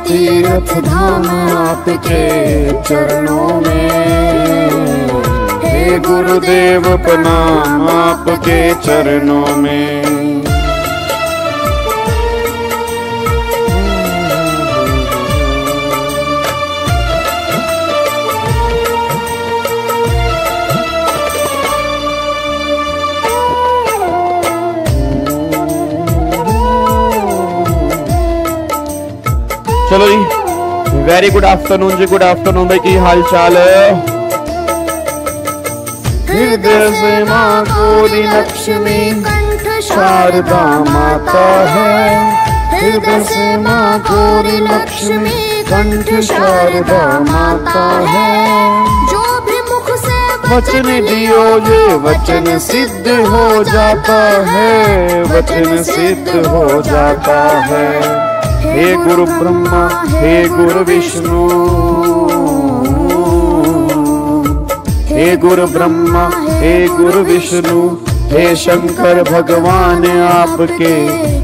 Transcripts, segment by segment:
तीर्थ धाम आपके चरणों में। हे गुरुदेव प्रणाम आपके चरणों में। चलो जी, वेरी गुड आफ्टरनून जी, गुड आफ्टरनून भाई, की हाल चाल है? हृदय से माँ गौरी लक्ष्मी कंठ शारदा माता है। हृदय से माँ गौरी लक्ष्मी कंठ शारदा माता है। जो भी मुख से वचन दियो ये वचन सिद्ध हो जाता है, वचन सिद्ध हो जाता है। हे गुरु ब्रह्मा हे गुरु विष्णु, हे गुरु ब्रह्मा हे गुरु विष्णु, हे शंकर भगवान आपके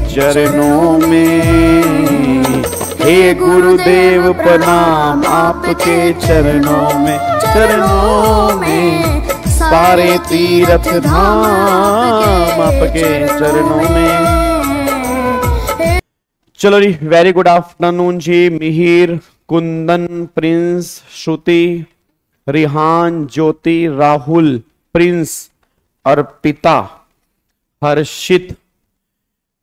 चरणों में। हे गुरुदेव प्रणाम आपके चरणों में, चरणों में। सारे तीर्थ धाम आपके चरणों में। चलो जी, वेरी गुड आफ्टरनून जी। Mihir, Kundan, Prince, Shruti, Rihan, Jyoti, Rahul, Prince, Arpita, Harshit,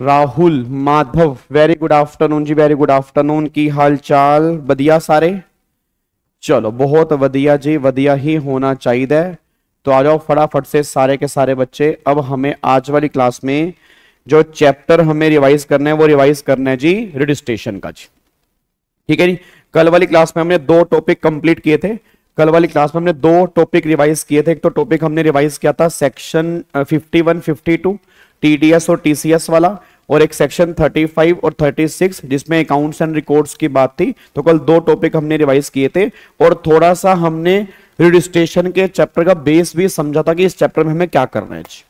Rahul, Madhav, very good afternoon जी, वेरी गुड आफ्टरनून। की हाल चाल? बढ़िया सारे? चलो बहुत बढ़िया जी, बढ़िया ही होना चाहिए। तो आ जाओ फटाफट से सारे के सारे बच्चे। अब हमें आज वाली क्लास में जो चैप्टर हमें रिवाइज करना है वो रिवाइज करना है जी रजिस्ट्रेशन का जी। ठीक है जी। कल वाली क्लास में हमने 2 टॉपिक कंप्लीट किए थे। कल वाली क्लास में हमने 2 टॉपिक रिवाइज किए थे। एक तो टॉपिक हमने रिवाइज किया था सेक्शन 51, 52 टीडीएस और टीसीएस वाला, और एक सेक्शन 35 और 36 जिसमें अकाउंट्स एंड रिकॉर्ड्स की बात थी। तो कल 2 टॉपिक हमने रिवाइज किए थे और थोड़ा सा हमने रजिस्ट्रेशन के चैप्टर का बेस भी समझा था कि इस चैप्टर में हमें क्या करना है जी।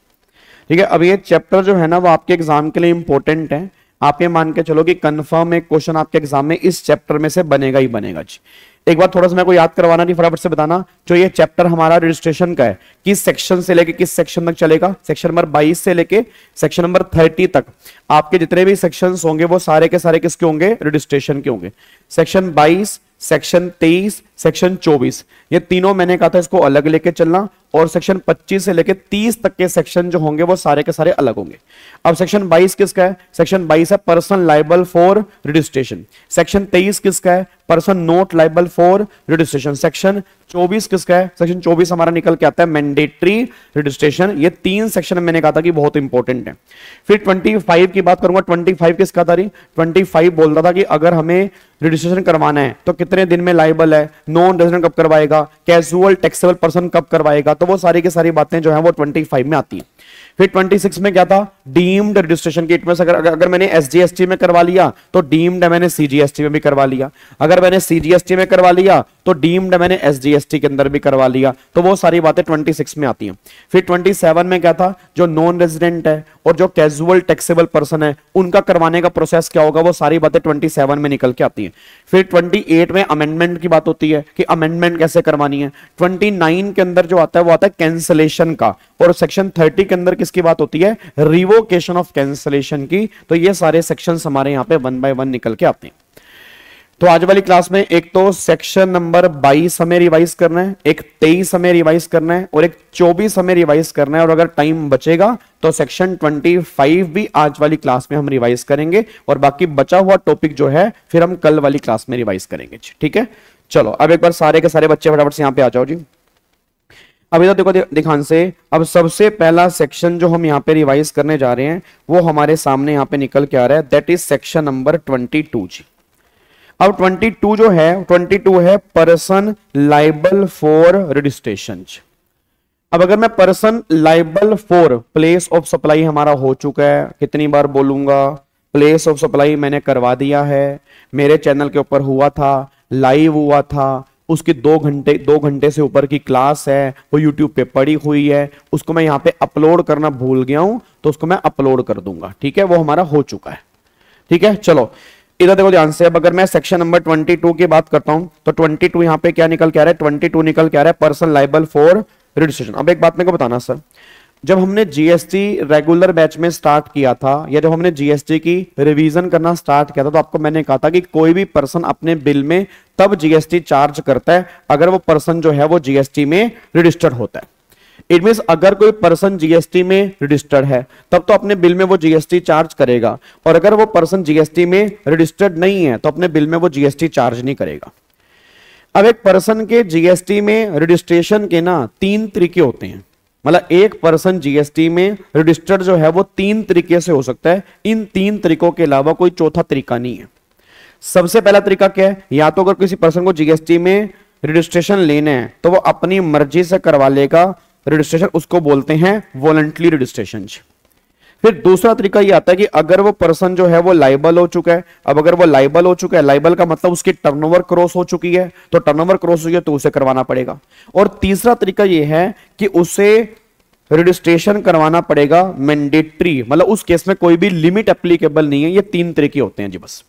ठीक है। अब ये चैप्टर जो है ना वो आपके एग्जाम के लिए इंपॉर्टेंट है। आप ये मान के चलो कि कंफर्म एक क्वेश्चन आपके एग्जाम में इस चैप्टर में से बनेगा ही बनेगा जी। एक बार थोड़ा सा मेरे को याद करवाना नहीं, फटाफट से बताना। जो ये चैप्टर हमारा रजिस्ट्रेशन का है, किस सेक्शन से लेके किस सेक्शन तक चलेगा? सेक्शन नंबर 22 से लेके सेक्शन नंबर 30 तक आपके जितने भी सेक्शंस होंगे वो सारे के सारे किसके होंगे? रजिस्ट्रेशन के होंगे। सेक्शन 22, सेक्शन 23, सेक्शन 24, ये तीनों मैंने कहा था इसको अलग लेके चलना, और सेक्शन 25 से लेके 30 तक के सेक्शन जो होंगे वो सारे के सारे अलग होंगे। अब सेक्शन 22 किसका है? सेक्शन 22 है person liable for registration. Section 23 किसका है? Person not liable for registration. Section 24 किसका है? सेक्शन 24 हमारा निकल के आता है मैंडेटरी रजिस्ट्रेशन। ये 3 सेक्शन मैंने कहा था कि बहुत इंपॉर्टेंट है। फिर 25 की बात करूंगा। 25 किसका था? 25 बोलता था कि अगर हमें रजिस्ट्रेशन करवाना है तो कितने दिन में लायबल है, नॉन रेजिडेंट कब करवाएगा, कैजुअल टैक्सेबल पर्सन कब करवाएगा, तो वो सारी की सारी बातें जो है वो 25 में आती है। फिर 26 में क्या था? डीम्ड रजिस्ट्रेशन की। अगर मैंने एसजीएसटी में करवा लिया तो डीम्ड है मैंने सीजीएसटी में भी करवा लिया, अगर मैंने सीजीएसटी में करवा लिया तो डीम्ड है मैंने एसजीएसटी के अंदर भी करवा लिया। तो वो सारी बातें 26 में आती हैं। फिर 27 में क्या था? जो नॉन रेजिडेंट है और जो कैजुअल टैक्सेबल पर्सन है उनका करवाने का प्रोसेस क्या होगा, वो सारी बातें 27 में निकल के आती हैं। फिर 28 में अमेंडमेंट की बात होती है कि अमेंडमेंट कैसे करवानी है। 29 के अंदर जो आता है वो आता है कैंसलेशन का, और सेक्शन 30 के अंदर किसकी बात होती है? रिवोकेशन ऑफ कैंसलेशन की। तो ये सारे सेक्शंस हमारे यहाँ पे 1 बाय 1 निकल के आते हैं। तो आज वाली क्लास में एक तो सेक्शन नंबर 22 हमें रिवाइज करना है, एक 23 हमें रिवाइज करना है, और एक 24 हमें रिवाइज करना है, और अगर टाइम बचेगा तो सेक्शन 25 भी आज वाली क्लास में हम रिवाइज करेंगे, और बाकी बचा हुआ टॉपिक जो है फिर हम कल वाली क्लास में रिवाइज करेंगे। ठीक है। चलो अब एक बार सारे के सारे बच्चे फटाफट से यहाँ पे आ जाओ जी। अभी तो देखो ध्यान से, अब सबसे पहला सेक्शन जो हम यहाँ पे रिवाइज करने जा रहे हैं वो हमारे सामने यहाँ पे निकल के आ रहा है, दैट इज सेक्शन नंबर 22 जी। अब 22 जो है 22 है पर्सन लायबल फॉर रजिस्ट्रेशन। अब अगर मैं person liable for place of supply हमारा हो चुका है, कितनी बार बोलूंगा, प्लेस ऑफ सप्लाई मैंने करवा दिया है, मेरे चैनल के ऊपर हुआ था, लाइव हुआ था, उसकी 2 घंटे से ऊपर की क्लास है, वो यूट्यूब पे पड़ी हुई है, उसको मैं यहाँ पे अपलोड करना भूल गया हूं तो उसको मैं अपलोड कर दूंगा। ठीक है, वो हमारा हो चुका है। ठीक है। चलो इधर देखो ध्यान से, अब अगर मैं सेक्शन नंबर 22 की बात करता हूं तो 22 यहां पे क्या निकल के आ रहा है, 22 निकल के आ रहा है पर्सन लाइबल फॉर रजिस्ट्रेशन। अब एक बात मेरे को बताना सर, जब हमने जीएसटी रेगुलर बैच में स्टार्ट किया था या जब हमने जीएसटी की रिवीजन करना स्टार्ट किया था तो आपको मैंने कहा था कि कोई भी पर्सन अपने बिल में तब जीएसटी चार्ज करता है अगर वो पर्सन जो है वो जीएसटी में रजिस्टर्ड होता है। इट मींस अगर कोई पर्सन जीएसटी में रजिस्टर्ड है तब तो अपने बिल में वो जीएसटी चार्ज करेगा, और अगर वो पर्सन जीएसटी में रजिस्टर्ड नहीं है तो अपने बिल में वो जीएसटी चार्ज नहीं करेगा। अब एक पर्सन के जीएसटी में रजिस्ट्रेशन के ना 3 तरीके होते हैं, मतलब एक पर्सन जीएसटी में रजिस्टर्ड जो है वो 3 तरीके से हो सकता है। इन 3 तरीकों के अलावा कोई चौथा तरीका नहीं है। सबसे पहला तरीका क्या है, या तो अगर किसी पर्सन को जीएसटी में रजिस्ट्रेशन लेना है तो वो अपनी मर्जी से करवा लेगा रजिस्ट्रेशन, उसको बोलते हैं वॉलंटरी रजिस्ट्रेशन। फिर दूसरा तरीका ये आता है कि अगर वो पर्सन जो है वो लाइबल हो चुका है, अब अगर वो लाइबल हो चुका है, लाइबल का मतलब उसकी टर्नओवर क्रॉस हो चुकी है, तो टर्नओवर क्रॉस हुई है तो उसे करवाना पड़ेगा। और तीसरा तरीका ये है कि उसे रजिस्ट्रेशन करवाना पड़ेगा मैंडेटरी, मतलब उस केस में कोई भी लिमिट एप्लीकेबल नहीं है। ये 3 तरीके होते हैं जी, बस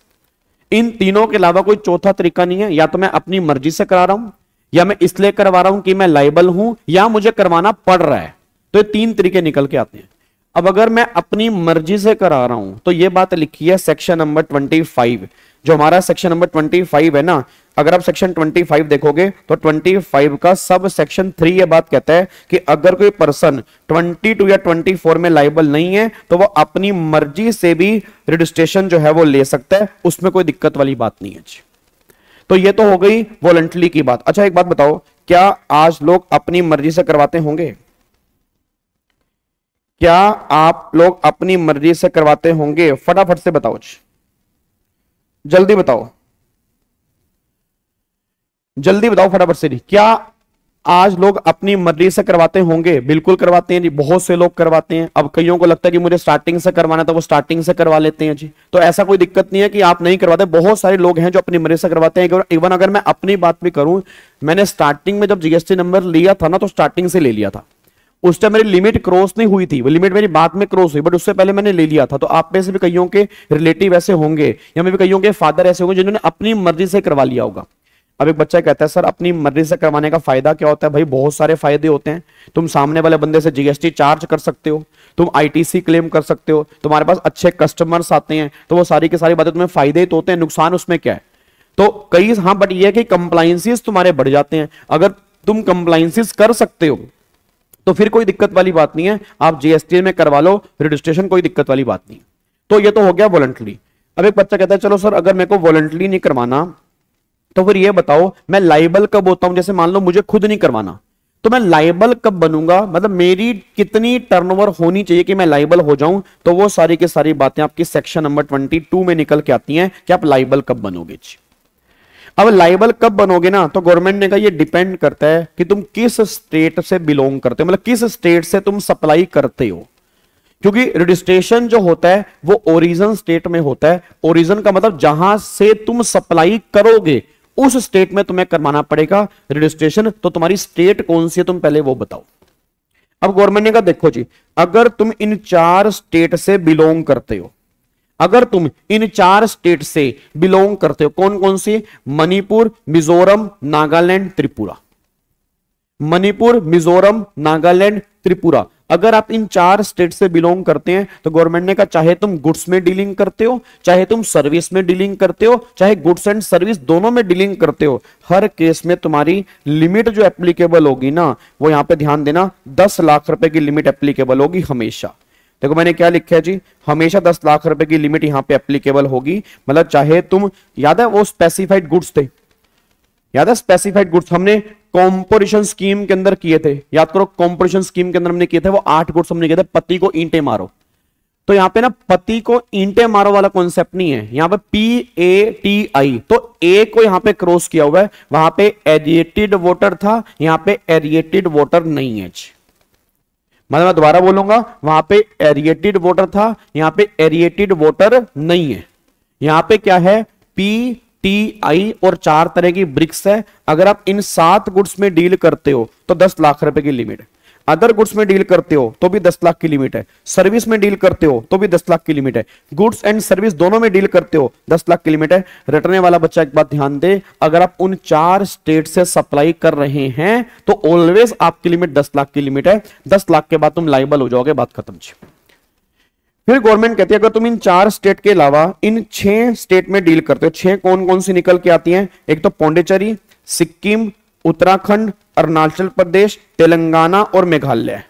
इन तीनों के अलावा कोई चौथा तरीका नहीं है। या तो मैं अपनी मर्जी से करा रहा हूं, या मैं इसलिए करवा रहा हूं कि मैं लाइबल हूं, या मुझे करवाना पड़ रहा है। तो ये 3 तरीके निकल के आते हैं। अब अगर मैं अपनी मर्जी से करा रहा हूं तो ये बात लिखी है सेक्शन नंबर 25, जो हमारा सेक्शन नंबर 25 है ना, अगर आप सेक्शन 25 देखोगे तो 25 का सब सेक्शन 3 ये बात कहता है कि अगर कोई पर्सन 22 या 24 में लाइबल नहीं है तो वो अपनी मर्जी से भी रजिस्ट्रेशन जो है वो ले सकता है, उसमें कोई दिक्कत वाली बात नहीं है। तो ये तो हो गई वॉलंटरी की बात। अच्छा एक बात बताओ, क्या आज लोग अपनी मर्जी से करवाते होंगे? क्या आप लोग अपनी मर्जी से करवाते होंगे? फटाफट से बताओ, जल्दी बताओ, जल्दी बताओ फटाफट से। क्या आज लोग अपनी मर्जी से करवाते होंगे? बिल्कुल करवाते हैं जी, बहुत से लोग करवाते हैं। अब कईयों को लगता है कि मुझे स्टार्टिंग से करवाना तो वो स्टार्टिंग से करवा लेते हैं जी, तो ऐसा कोई दिक्कत नहीं है कि आप नहीं करवाते। बहुत सारे लोग हैं जो अपनी मर्जी से करवाते हैं। इवन अगर मैं अपनी बात भी करूं, मैंने स्टार्टिंग में जब जीएसटी नंबर लिया था ना तो स्टार्टिंग से ले लिया था। उस टाइम मेरी लिमिट क्रॉस नहीं हुई थी, वो लिमिट मेरी बाद में क्रॉस हुई, बट उससे पहले मैंने ले लिया था। तो आप में से भी कईयों के रिलेटिव ऐसे होंगे या मैं भी कईयों के फादर ऐसे होंगे जिन्होंने अपनी मर्जी से करवा लिया होगा। अब एक बच्चा कहता है सर अपनी मर्जी से करवाने का फायदा क्या होता है? भाई बहुत सारे फायदे होते हैं। तुम सामने वाले बंदे से जीएसटी चार्ज कर सकते हो, तुम आईटीसी क्लेम कर सकते हो, तुम्हारे पास अच्छे कस्टमर्स आते हैं, तो वो सारी की सारी बातें तुम्हें फायदे तो होते हैं, नुकसान उसमें क्या है? तो कई हाँ, बट ये है कि कंप्लायंसेस तुम्हारे बढ़ जाते हैं। अगर तुम कंप्लायंसेस कर सकते हो तो फिर कोई दिक्कत वाली बात नहीं है, आप जीएसटी में करवा लो रजिस्ट्रेशन, कोई दिक्कत वाली बात नहीं। तो ये तो हो गया वॉलंटरी। अब एक बच्चा कहता है चलो सर अगर मेरे को वॉलंटरी नहीं करवाना तो फिर ये बताओ मैं लाइबल कब होता हूं? जैसे मान लो मुझे खुद नहीं करवाना, तो मैं लाइबल कब बनूंगा? मतलब मेरी कितनी टर्नओवर होनी चाहिए कि मैं लाइबल हो जाऊं? तो वो सारी की सारी बातें आपकी सेक्शन नंबर 22 में निकल के आती हैं कि आप लाइबल कब बनोगे। अब लाइबल कब बनोगे ना, तो गवर्नमेंट ने कहा ये डिपेंड करता है कि तुम किस स्टेट से बिलोंग करते हो, मतलब किस स्टेट से तुम सप्लाई करते हो। क्योंकि रजिस्ट्रेशन जो होता है वो ओरिजिन स्टेट में होता है। ओरिजिन का मतलब जहां से तुम सप्लाई करोगे उस स्टेट में तुम्हें करवाना पड़ेगा रजिस्ट्रेशन। तो तुम्हारी स्टेट कौन सी है तुम पहले वो बताओ। अब गवर्नमेंट ने कहा देखो जी, अगर तुम इन 4 स्टेट से बिलोंग करते हो, अगर तुम इन 4 स्टेट से बिलोंग करते हो, कौन कौन सी? मणिपुर, मिजोरम, नागालैंड, त्रिपुरा। मणिपुर, मिजोरम, नागालैंड, त्रिपुरा। अगर आप इन 4 स्टेट से बिलोंग करते हैं तो गवर्नमेंट ने कहा चाहे तुम गुड्स में डीलिंग करते हो, चाहे तुम सर्विस में डीलिंग करते हो, चाहे गुड्स एंड सर्विस दोनों में डीलिंग करते हो, हर केस में तुम्हारी लिमिट जो एप्लीकेबल होगी ना, वो यहां पे ध्यान देना 10 लाख रुपए की लिमिट एप्लीकेबल होगी हमेशा। देखो मैंने क्या लिखा है जी, हमेशा 10 लाख रुपए की लिमिट यहां पे एप्लीकेबल होगी। मतलब चाहे तुम, याद है वो स्पेसिफाइड गुड्स थे, याद है स्पेसिफाइड गुड्स हमने कॉम्पोजिशन स्कीम के अंदर किए थे, याद करो कॉम्पोजिशन स्कीम के अंदर हमने किए थे वो 8 गुड्स हमने किए थे। पति को ईंटें मारो, तो यहां पे ना पति को ईंटें मारो वाला कॉन्सेप्ट नहीं है, यहां पे PATI, तो ए को यहां पे क्रॉस किया हुआ है, वहां पे एरिएटेड वाटर था, यहां पे एरिएटेड वाटर नहीं है। मतलब मैं दोबारा बोलूंगा, वहां पे एरिएटेड वाटर था, यहां पे एरिएटेड वाटर नहीं है। यहां पे क्या है? PTI और 4 तरह की ब्रिक्स है। अगर आप इन 7 गुड्स में डील करते हो तो 10 लाख रुपए की लिमिट। अदर गुड्स में डील करते हो तो भी 10 लाख की लिमिट है, सर्विस में डील करते हो तो भी 10 लाख की लिमिट है, गुड्स एंड सर्विस दोनों में डील करते हो 10 लाख की लिमिट है। रटने वाला बच्चा एक बात ध्यान दे, अगर आप उन 4 स्टेट से सप्लाई कर रहे हैं तो ऑलवेज आपकी लिमिट 10 लाख की लिमिट है। 10 लाख के बाद तुम लाइबल हो जाओगे, बात खत्म जी। फिर गवर्नमेंट कहती है अगर तुम इन 4 स्टेट के अलावा इन 6 स्टेट में डील करते हो, 6 कौन कौन सी निकल के आती हैं? एक तो पौंडीचेरी, सिक्किम, उत्तराखंड, अरुणाचल प्रदेश, तेलंगाना और मेघालय।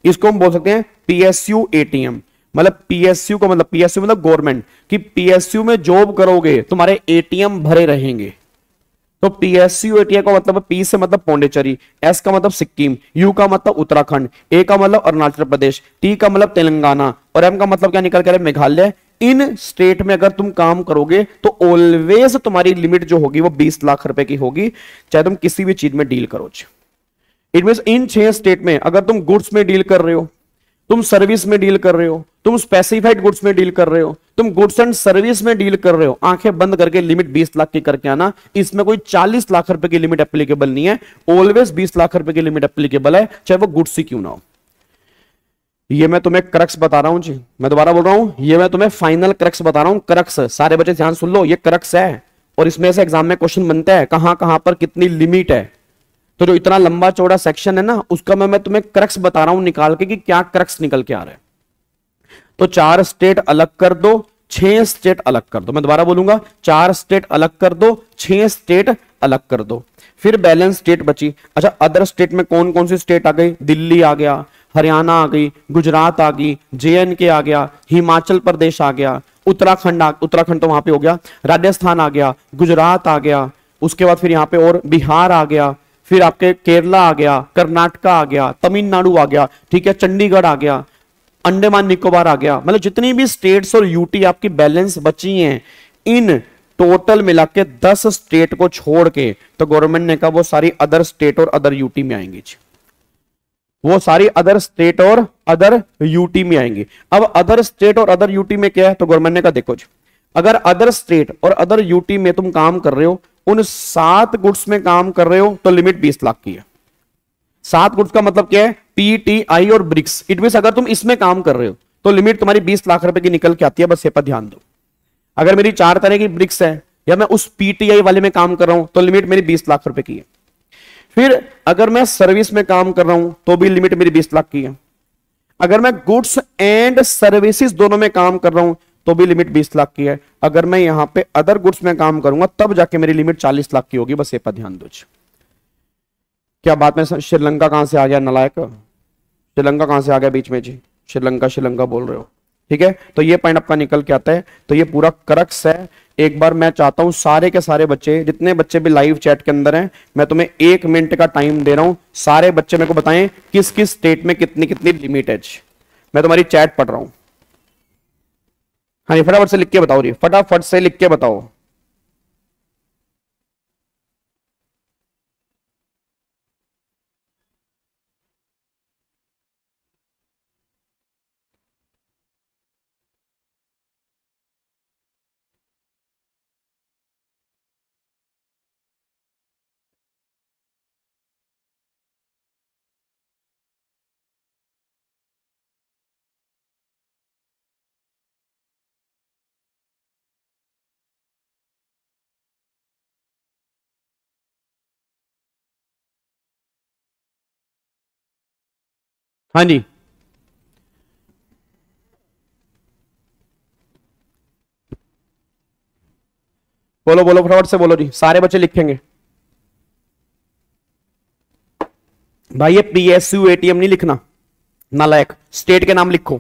इसको हम बोल सकते हैं पीएसयू एटीएम। मतलब पीएसयू का मतलब, पीएसयू मतलब गवर्नमेंट, कि पीएसयू में जॉब करोगे तुम्हारे एटीएम भरे रहेंगे। तो पीएसयू एटीएम का मतलब, पी से मतलब पौंडीचेरी, एस का मतलब सिक्किम, यू का मतलब उत्तराखंड, ए का मतलब अरुणाचल प्रदेश, टी का मतलब तेलंगाना और एम का मतलब क्या निकल कर मेघालय। इन स्टेट में अगर तुम काम करोगे तो ऑलवेज तुम्हारी लिमिट जो होगी वो 20 लाख रुपए की होगी, चाहे तुम किसी भी चीज में डील करो। इट मीन इन 6 स्टेट में अगर तुम गुड्स में डील कर रहे हो, तुम सर्विस में डील कर रहे हो, तुम स्पेसिफाइड गुड्स में डील कर रहे हो, तुम गुड्स एंड सर्विस में डील कर रहे हो, आंखें बंद करके लिमिट 20 लाख की करके आना। इसमें कोई 40 लाख रुपए की लिमिट एप्लीकेबल नहीं है, ऑलवेज 20 लाख रुपए की लिमिट एप्लीकेबल है, चाहे वो गुड्स ही क्यों ना हो। ये मैं तुम्हें क्रक्स बता रहा हूं जी, मैं दोबारा बोल रहा हूं, ये मैं तुम्हें फाइनल क्रक्स बता रहा हूं। क्रक्स, सारे बच्चे ध्यान सुन लो, ये क्रक्स है और इसमें से एग्जाम में क्वेश्चन बनता है कहां कहां पर कितनी लिमिट है। तो जो इतना लंबा चौड़ा सेक्शन है ना, उसका मैं तुम्हें क्रक्स बता रहा हूं निकाल के कि क्या क्रक्स निकल के आ रहा है। तो 4 स्टेट अलग कर दो, 6 स्टेट अलग कर दो। मैं दोबारा बोलूंगा, 4 स्टेट अलग कर दो, 6 स्टेट अलग कर दो। फिर बैलेंस स्टेट बची। अच्छा, अदर स्टेट में कौन कौन सी स्टेट आ गई? दिल्ली आ गया, हरियाणा आ गई, गुजरात आ गई, जेएनके आ गया, हिमाचल प्रदेश आ गया, उत्तराखंड तो वहां पे हो गया, राजस्थान आ गया, गुजरात आ गया, उसके बाद फिर यहां पे और बिहार आ गया, फिर आपके केरला आ गया, कर्नाटका आ गया, तमिलनाडु आ गया, ठीक है, चंडीगढ़ आ गया, अंडमान निकोबार आ गया। मतलब जितनी भी स्टेट्स और यूटी आपकी बैलेंस बची हैं, इन टोटल मिला के 10 स्टेट को छोड़ के तो गवर्नमेंट ने कहा वो सारी अदर स्टेट और अदर यूटी में आएंगी, वो सारी अदर स्टेट और अदर यूटी में आएंगी। अब अदर स्टेट और अदर यूटी में क्या है? तो गवर्नमेंट ने कहा देखो जी, अगर अदर स्टेट और अदर यूटी में तुम काम कर रहे हो, उन 7 गुड्स में काम कर रहे हो तो लिमिट 20 लाख की है। 7 गुड्स का मतलब क्या है? पीटीआई और ब्रिक्स। इट मीन अगर तुम इसमें काम कर रहे हो तो लिमिट तुम्हारी 20 लाख रुपए की निकल के आती है, बस ये पर ध्यान दो। अगर मेरी 4 तरह की ब्रिक्स है या मैं उस पीटीआई वाले में काम कर रहा हूं तो लिमिट मेरी 20 लाख रुपए की है। फिर अगर मैं सर्विस में काम कर रहा हूं तो भी लिमिट मेरी 20 लाख की है। अगर मैं गुड्स एंड सर्विसेज दोनों में काम कर रहा हूं तो भी लिमिट 20 लाख की है। अगर मैं यहां पे अदर गुड्स में काम करूंगा तब जाके मेरी लिमिट 40 लाख की होगी, बस ये पर ध्यान दो। क्या बात में श्रीलंका कहां से आ गया नालायक? श्रीलंका कहां से आ गया बीच में जी? श्रीलंका बोल रहे हो, ठीक है। तो ये पॉइंट आपका निकल के आता है। तो ये पूरा क्रक्स है। एक बार मैं चाहता हूं सारे के सारे बच्चे, जितने बच्चे भी लाइव चैट के अंदर हैं, मैं तुम्हें 1 मिनट का टाइम दे रहा हूं, सारे बच्चे मेरे को बताएं किस किस स्टेट में कितनी कितनी लिमिट है। मैं तुम्हारी चैट पढ़ रहा हूं। हाँ, फटाफट से लिख के बताओ, फटाफट से लिख के बताओ। हाँ जी, बोलो बोलो, फटाफट से बोलो जी, सारे बच्चे लिखेंगे। भाई ये पीएसयू एटीएम नहीं लिखना, नालायक, स्टेट के नाम लिखो।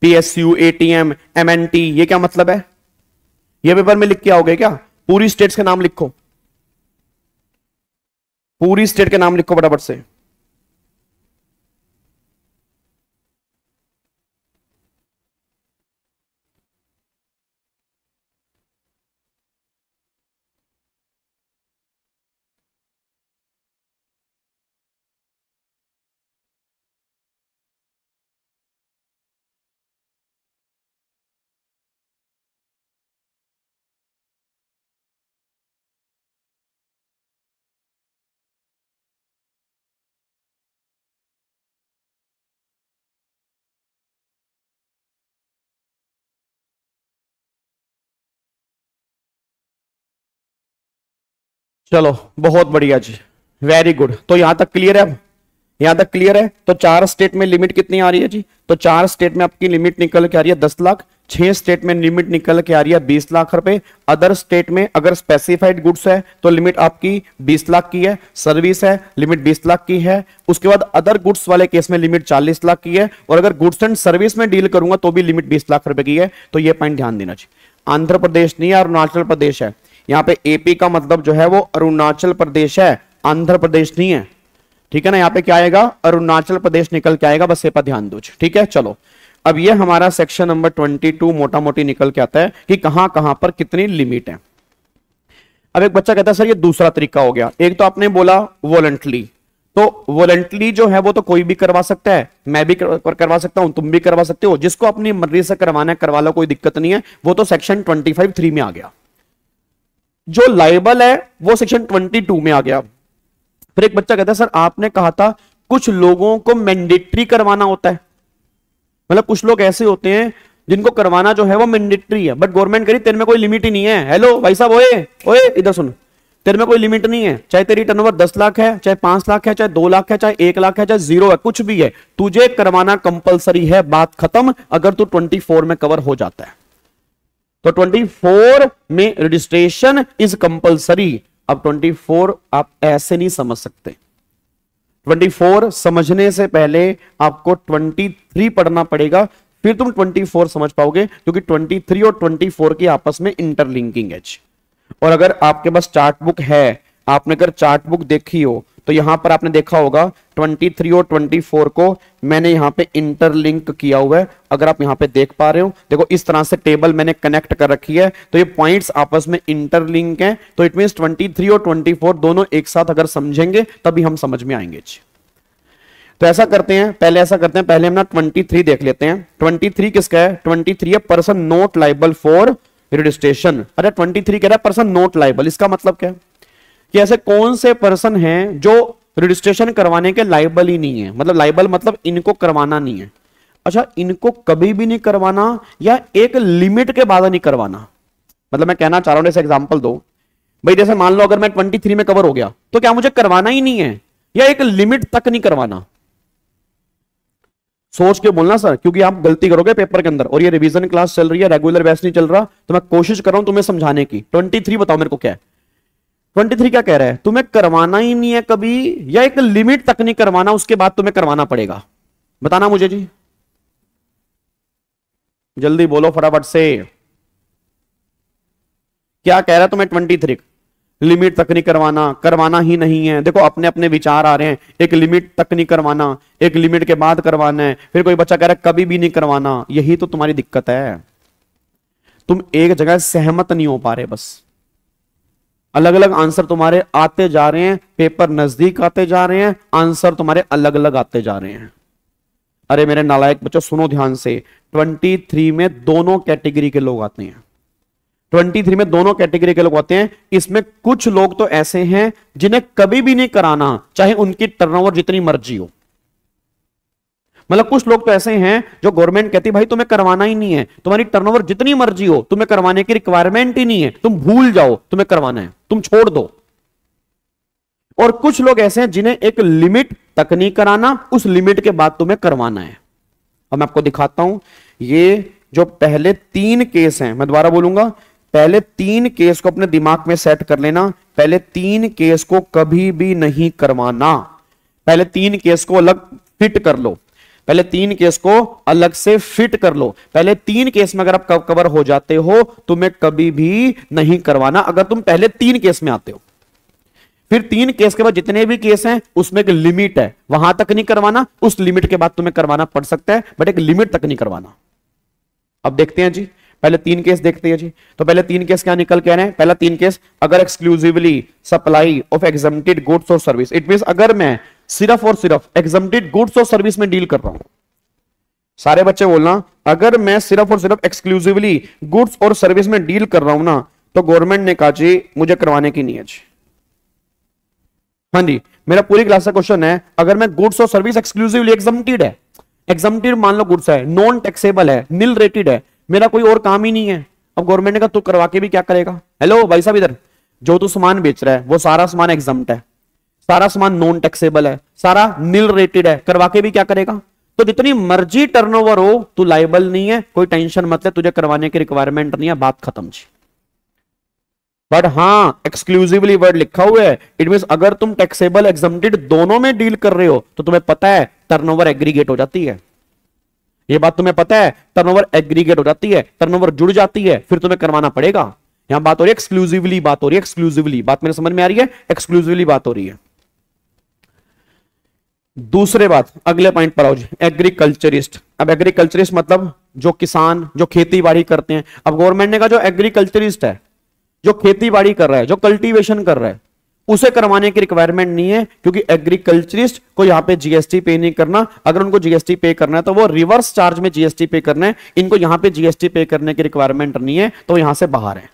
पीएसयू एटीएम एमएनटी, ये क्या मतलब है? ये पेपर में लिख के आओगे क्या? पूरी स्टेट्स के नाम लिखो, पूरी स्टेट के नाम लिखो फटाफट से। चलो बहुत बढ़िया जी, वेरी गुड। तो यहां तक क्लियर है, अब यहां तक क्लियर है। तो 4 स्टेट में लिमिट कितनी आ रही है जी? तो 4 स्टेट में आपकी लिमिट निकल के आ रही है 10 लाख, 6 स्टेट में लिमिट निकल के आ रही है 20 लाख रुपए। अदर स्टेट में अगर स्पेसिफाइड गुड्स है तो लिमिट आपकी 20 लाख की है, सर्विस है लिमिट 20 लाख की है। उसके बाद अदर गुड्स वाले केस में लिमिट 40 लाख की है, और अगर गुड्स एंड सर्विस में डील करूंगा तो भी लिमिट 20 लाख रुपए की है। तो ये पॉइंट ध्यान देना चाहिए। आंध्र प्रदेश नहीं है, अरुणाचल प्रदेश है। यहां पे एपी का मतलब जो है वो अरुणाचल प्रदेश है, आंध्र प्रदेश नहीं है। ठीक है ना, यहां पे क्या आएगा? अरुणाचल प्रदेश निकल के आएगा, बस ये पर ध्यान दो। ठीक है, चलो अब ये हमारा सेक्शन नंबर 22 मोटा मोटी निकल के आता है कि कहां कहां पर कितनी लिमिट है। अब एक बच्चा कहता है सर ये दूसरा तरीका हो गया। एक तो आपने बोला वॉलंटली, तो वॉलंटली जो है वो तो कोई भी करवा सकता है, मैं भी करवा सकता हूं, तुम भी करवा सकते हो, जिसको अपनी मर्जी से करवाना है करवा लो, कोई दिक्कत नहीं है। वो तो सेक्शन 25(3) में आ गया। जो लाइबल है वो सेक्शन 22 में आ गया। फिर एक बच्चा कहता है सर आपने कहा था कुछ लोगों को मैंडेटरी करवाना होता है, मतलब कुछ लोग ऐसे होते हैं जिनको करवाना जो है वो मैंडेटरी है, बट गवर्नमेंट कह रही तेरे में कोई लिमिट ही नहीं है। हेलो भाई साहब, ओए ओए इधर सुन, तेरे में कोई लिमिट नहीं है, चाहे तेरी टर्नओवर 10 लाख है, चाहे 5 लाख है, चाहे 2 लाख है, चाहे 1 लाख है, चाहे 0 है, कुछ भी है, तुझे करवाना कंपलसरी है, बात खत्म। अगर तू 24 में कवर हो जाता है तो 24 में रजिस्ट्रेशन इज कंपलसरी। अब 24 आप ऐसे नहीं समझ सकते, 24 समझने से पहले आपको 23 पढ़ना पड़ेगा, फिर तुम 24 समझ पाओगे, क्योंकि 23 और 24 की आपस में इंटरलिंकिंग है। और अगर आपके पास चार्ट बुक है, आपने अगर चार्ट बुक देखी हो तो यहां पर आपने देखा होगा 23 और 24 को मैंने यहां पे इंटरलिंक किया हुआ है। अगर आप यहां पे देख पा रहे हो, देखो इस तरह से टेबल मैंने कनेक्ट कर रखी है, तो ये पॉइंट्स आपस में इंटरलिंक हैं। तो इट मींस 23 और 24 दोनों एक साथ अगर समझेंगे तभी हम समझ में आएंगे। तो ऐसा करते हैं, पहले हम ना 23 देख लेते हैं। 23 किसका है? 23 है person not liable for registration. अरे 23 कह रहा है पर्सन नॉट लाइबल, इसका मतलब क्या है कि ऐसे कौन से पर्सन हैं जो रजिस्ट्रेशन करवाने के लाइबल ही नहीं है, मतलब लाइबल मतलब इनको करवाना नहीं है। अच्छा, इनको कभी भी नहीं करवाना या एक लिमिट के बाद नहीं करवाना? मतलब मैं कहना चाह रहा हूं, जैसे एग्जांपल दो भाई, जैसे मान लो अगर मैं 23 में कवर हो गया तो क्या मुझे करवाना ही नहीं है या एक लिमिट तक नहीं करवाना? सोच के बोलना सर, क्योंकि आप गलती करोगे पेपर के अंदर, और ये रिवीजन क्लास चल रही है, रेगुलर बैच नहीं चल रहा, तो मैं कोशिश कर रहा हूं तुम्हें समझाने की। 23 बताओ मेरे को क्या है? 23 क्या कह रहा है? तुम्हें करवाना ही नहीं है कभी या एक लिमिट तक नहीं करवाना, उसके बाद तुम्हें करवाना पड़ेगा? बताना मुझे जी, जल्दी बोलो फटाफट से। क्या कह रहा है तुम्हें 23? लिमिट तक नहीं करवाना, करवाना ही नहीं है। देखो अपने अपने विचार आ रहे हैं, एक लिमिट तक नहीं करवाना, एक लिमिट के बाद करवाना है, फिर कोई बच्चा कह रहा है कभी भी नहीं करवाना। यही तो तुम्हारी दिक्कत है, तुम एक जगह सहमत नहीं हो पा रहे, बस अलग अलग आंसर तुम्हारे आते जा रहे हैं, पेपर नजदीक आते जा रहे हैं, आंसर तुम्हारे अलग अलग आते जा रहे हैं। अरे मेरे नालायक बच्चों सुनो ध्यान से, 23 में दोनों कैटेगरी के लोग आते हैं। 23 में दोनों कैटेगरी के लोग आते हैं। इसमें कुछ लोग तो ऐसे हैं जिन्हें कभी भी नहीं कराना, चाहे उनकी टर्नओवर जितनी मर्जी हो। मतलब कुछ लोग तो ऐसे हैं जो गवर्नमेंट कहती भाई तुम्हें करवाना ही नहीं है, तुम्हारी टर्नओवर जितनी मर्जी हो, तुम्हें करवाने की रिक्वायरमेंट ही नहीं है, तुम भूल जाओ तुम्हें करवाना है, तुम छोड़ दो। और कुछ लोग ऐसे हैं जिन्हें एक लिमिट तक नहीं कराना, उस लिमिट के बाद तुम्हें करवाना है। अब मैं आपको दिखाता हूं, ये जो पहले 3 केस हैं, मैं दोबारा बोलूंगा, पहले 3 केस को अपने दिमाग में सेट कर लेना। पहले 3 केस को कभी भी नहीं करवाना, पहले 3 केस को अलग फिट कर लो, पहले 3 केस को अलग से फिट कर लो। पहले 3 केस में अगर आप कवर हो जाते हो, तुम्हें कभी भी नहीं करवाना, अगर तुम पहले 3 केस में आते हो। फिर 3 केस के बाद जितने भी केस हैं उसमें एक लिमिट है, वहां तक नहीं करवाना, उस लिमिट के बाद तुम्हें करवाना पड़ सकता है, बट एक लिमिट तक नहीं करवाना। अब देखते हैं जी, पहले 3 केस देखते हैं जी। तो पहले 3 केस क्या निकल के आ रहे हैं? पहला 3 केस, अगर exclusively supply of exempted goods और सर्विस, इट मींस अगर मैं सिर्फ और सिर्फ एग्जम्प्टेड गुड्स और सर्विस में डील कर रहा हूं। सारे बच्चे बोलना, अगर मैं सिर्फ और सिर्फ एक्सक्लूसिवली गुड्स और सर्विस में डील कर रहा हूं ना, तो गवर्नमेंट ने कहा जी मुझे करवाने की नहीं है जी। हाँ जी, मेरा पूरी क्लास का क्वेश्चन है, अगर मैं गुड्स और सर्विस एक्सक्लूसिवली एग्जम्प्टेड है, एग्जम्प्टेड मान लो गुड्स है, नॉन टैक्सेबल है, नील रेटेड है, मेरा कोई और काम ही नहीं है, अब गवर्नमेंट ने कहा तू करवा के भी क्या करेगा? हेलो भाई साहब इधर, जो तू सामान बेच रहा है वो सारा सामान एग्जम्प्ट है, सारा सामान नॉन टैक्सेबल है, सारा नील रेटेड है, करवा के भी क्या करेगा? तो जितनी मर्जी टर्नओवर हो तू लायबल नहीं है, कोई टेंशन मत ले, तुझे करवाने की रिक्वायरमेंट नहीं है, बात खत्म जी। बट हाँ एक्सक्लूसिवली वर्ड लिखा हुआ है, इट मींस अगर तुम टैक्सेबल एग्जम्प्टेड दोनों में डील कर रहे हो तो तुम्हें पता है टर्नओवर एग्रीगेट हो जाती है, ये बात तुम्हें पता है, टर्नओवर एग्रीगेट हो जाती है, टर्नओवर जुड़ जाती है, फिर तुम्हें करवाना पड़ेगा। यहां बात हो रही है एक्सक्लूसिवली, बात हो रही है एक्सक्लूसिवली, बात मेरे समझ में आ रही है, एक्सक्लूसिवली बात हो रही है। दूसरे बात अगले पॉइंट पर आओ जी, एग्रीकल्चरिस्ट। अब एग्रीकल्चरिस्ट मतलब जो किसान जो खेती बाड़ी करते हैं। अब गवर्नमेंट ने कहा जो एग्रीकल्चरिस्ट है, जो खेती बाड़ी कर रहा है, जो कल्टीवेशन कर रहा है, उसे करवाने की रिक्वायरमेंट नहीं है, क्योंकि एग्रीकल्चरिस्ट को यहां पे जीएसटी पे नहीं करना। अगर उनको जीएसटी पे करना है तो वो रिवर्स चार्ज में जीएसटी पे करना है, इनको यहां पे जीएसटी पे करने की रिक्वायरमेंट नहीं है, तो यहां से बाहर है।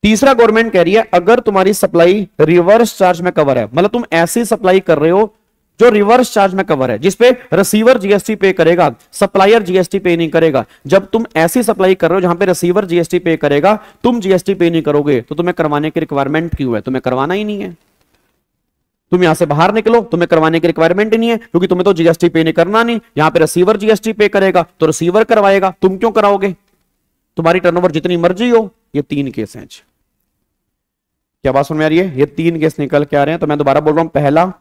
तीसरा गवर्नमेंट कह रही है अगर तुम्हारी सप्लाई रिवर्स चार्ज में कवर है, मतलब तुम ऐसी सप्लाई कर रहे हो जो रिवर्स चार्ज में कवर है, जिसपे रिसीवर जीएसटी पे करेगा, सप्लायर जीएसटी पे नहीं करेगा। जब तुम ऐसी सप्लाई कर रहे हो जहां पे रिसीवर जीएसटी पे करेगा, तुम जीएसटी पे नहीं करोगे, तो तुम्हें करवाने की रिक्वायरमेंट क्यों है? तुम्हें करवाना ही नहीं है, तुम यहां से बाहर निकलो, तुम्हें करवाने की रिक्वायरमेंट ही नहीं है, क्योंकि तुम्हें तो जीएसटी पे नहीं करना नहीं। यहां पे रिसीवर जीएसटी पे करेगा तो रिसीवर करवाएगा, तुम क्यों कराओगे? तुम्हारी टर्नओवर जितनी मर्जी हो। ये 3 केस हैं। क्या बात समझ में आ रही है? ये 3 केस निकल के आ रहे हैं। तो मैं दोबारा बोल रहा हूं, पहला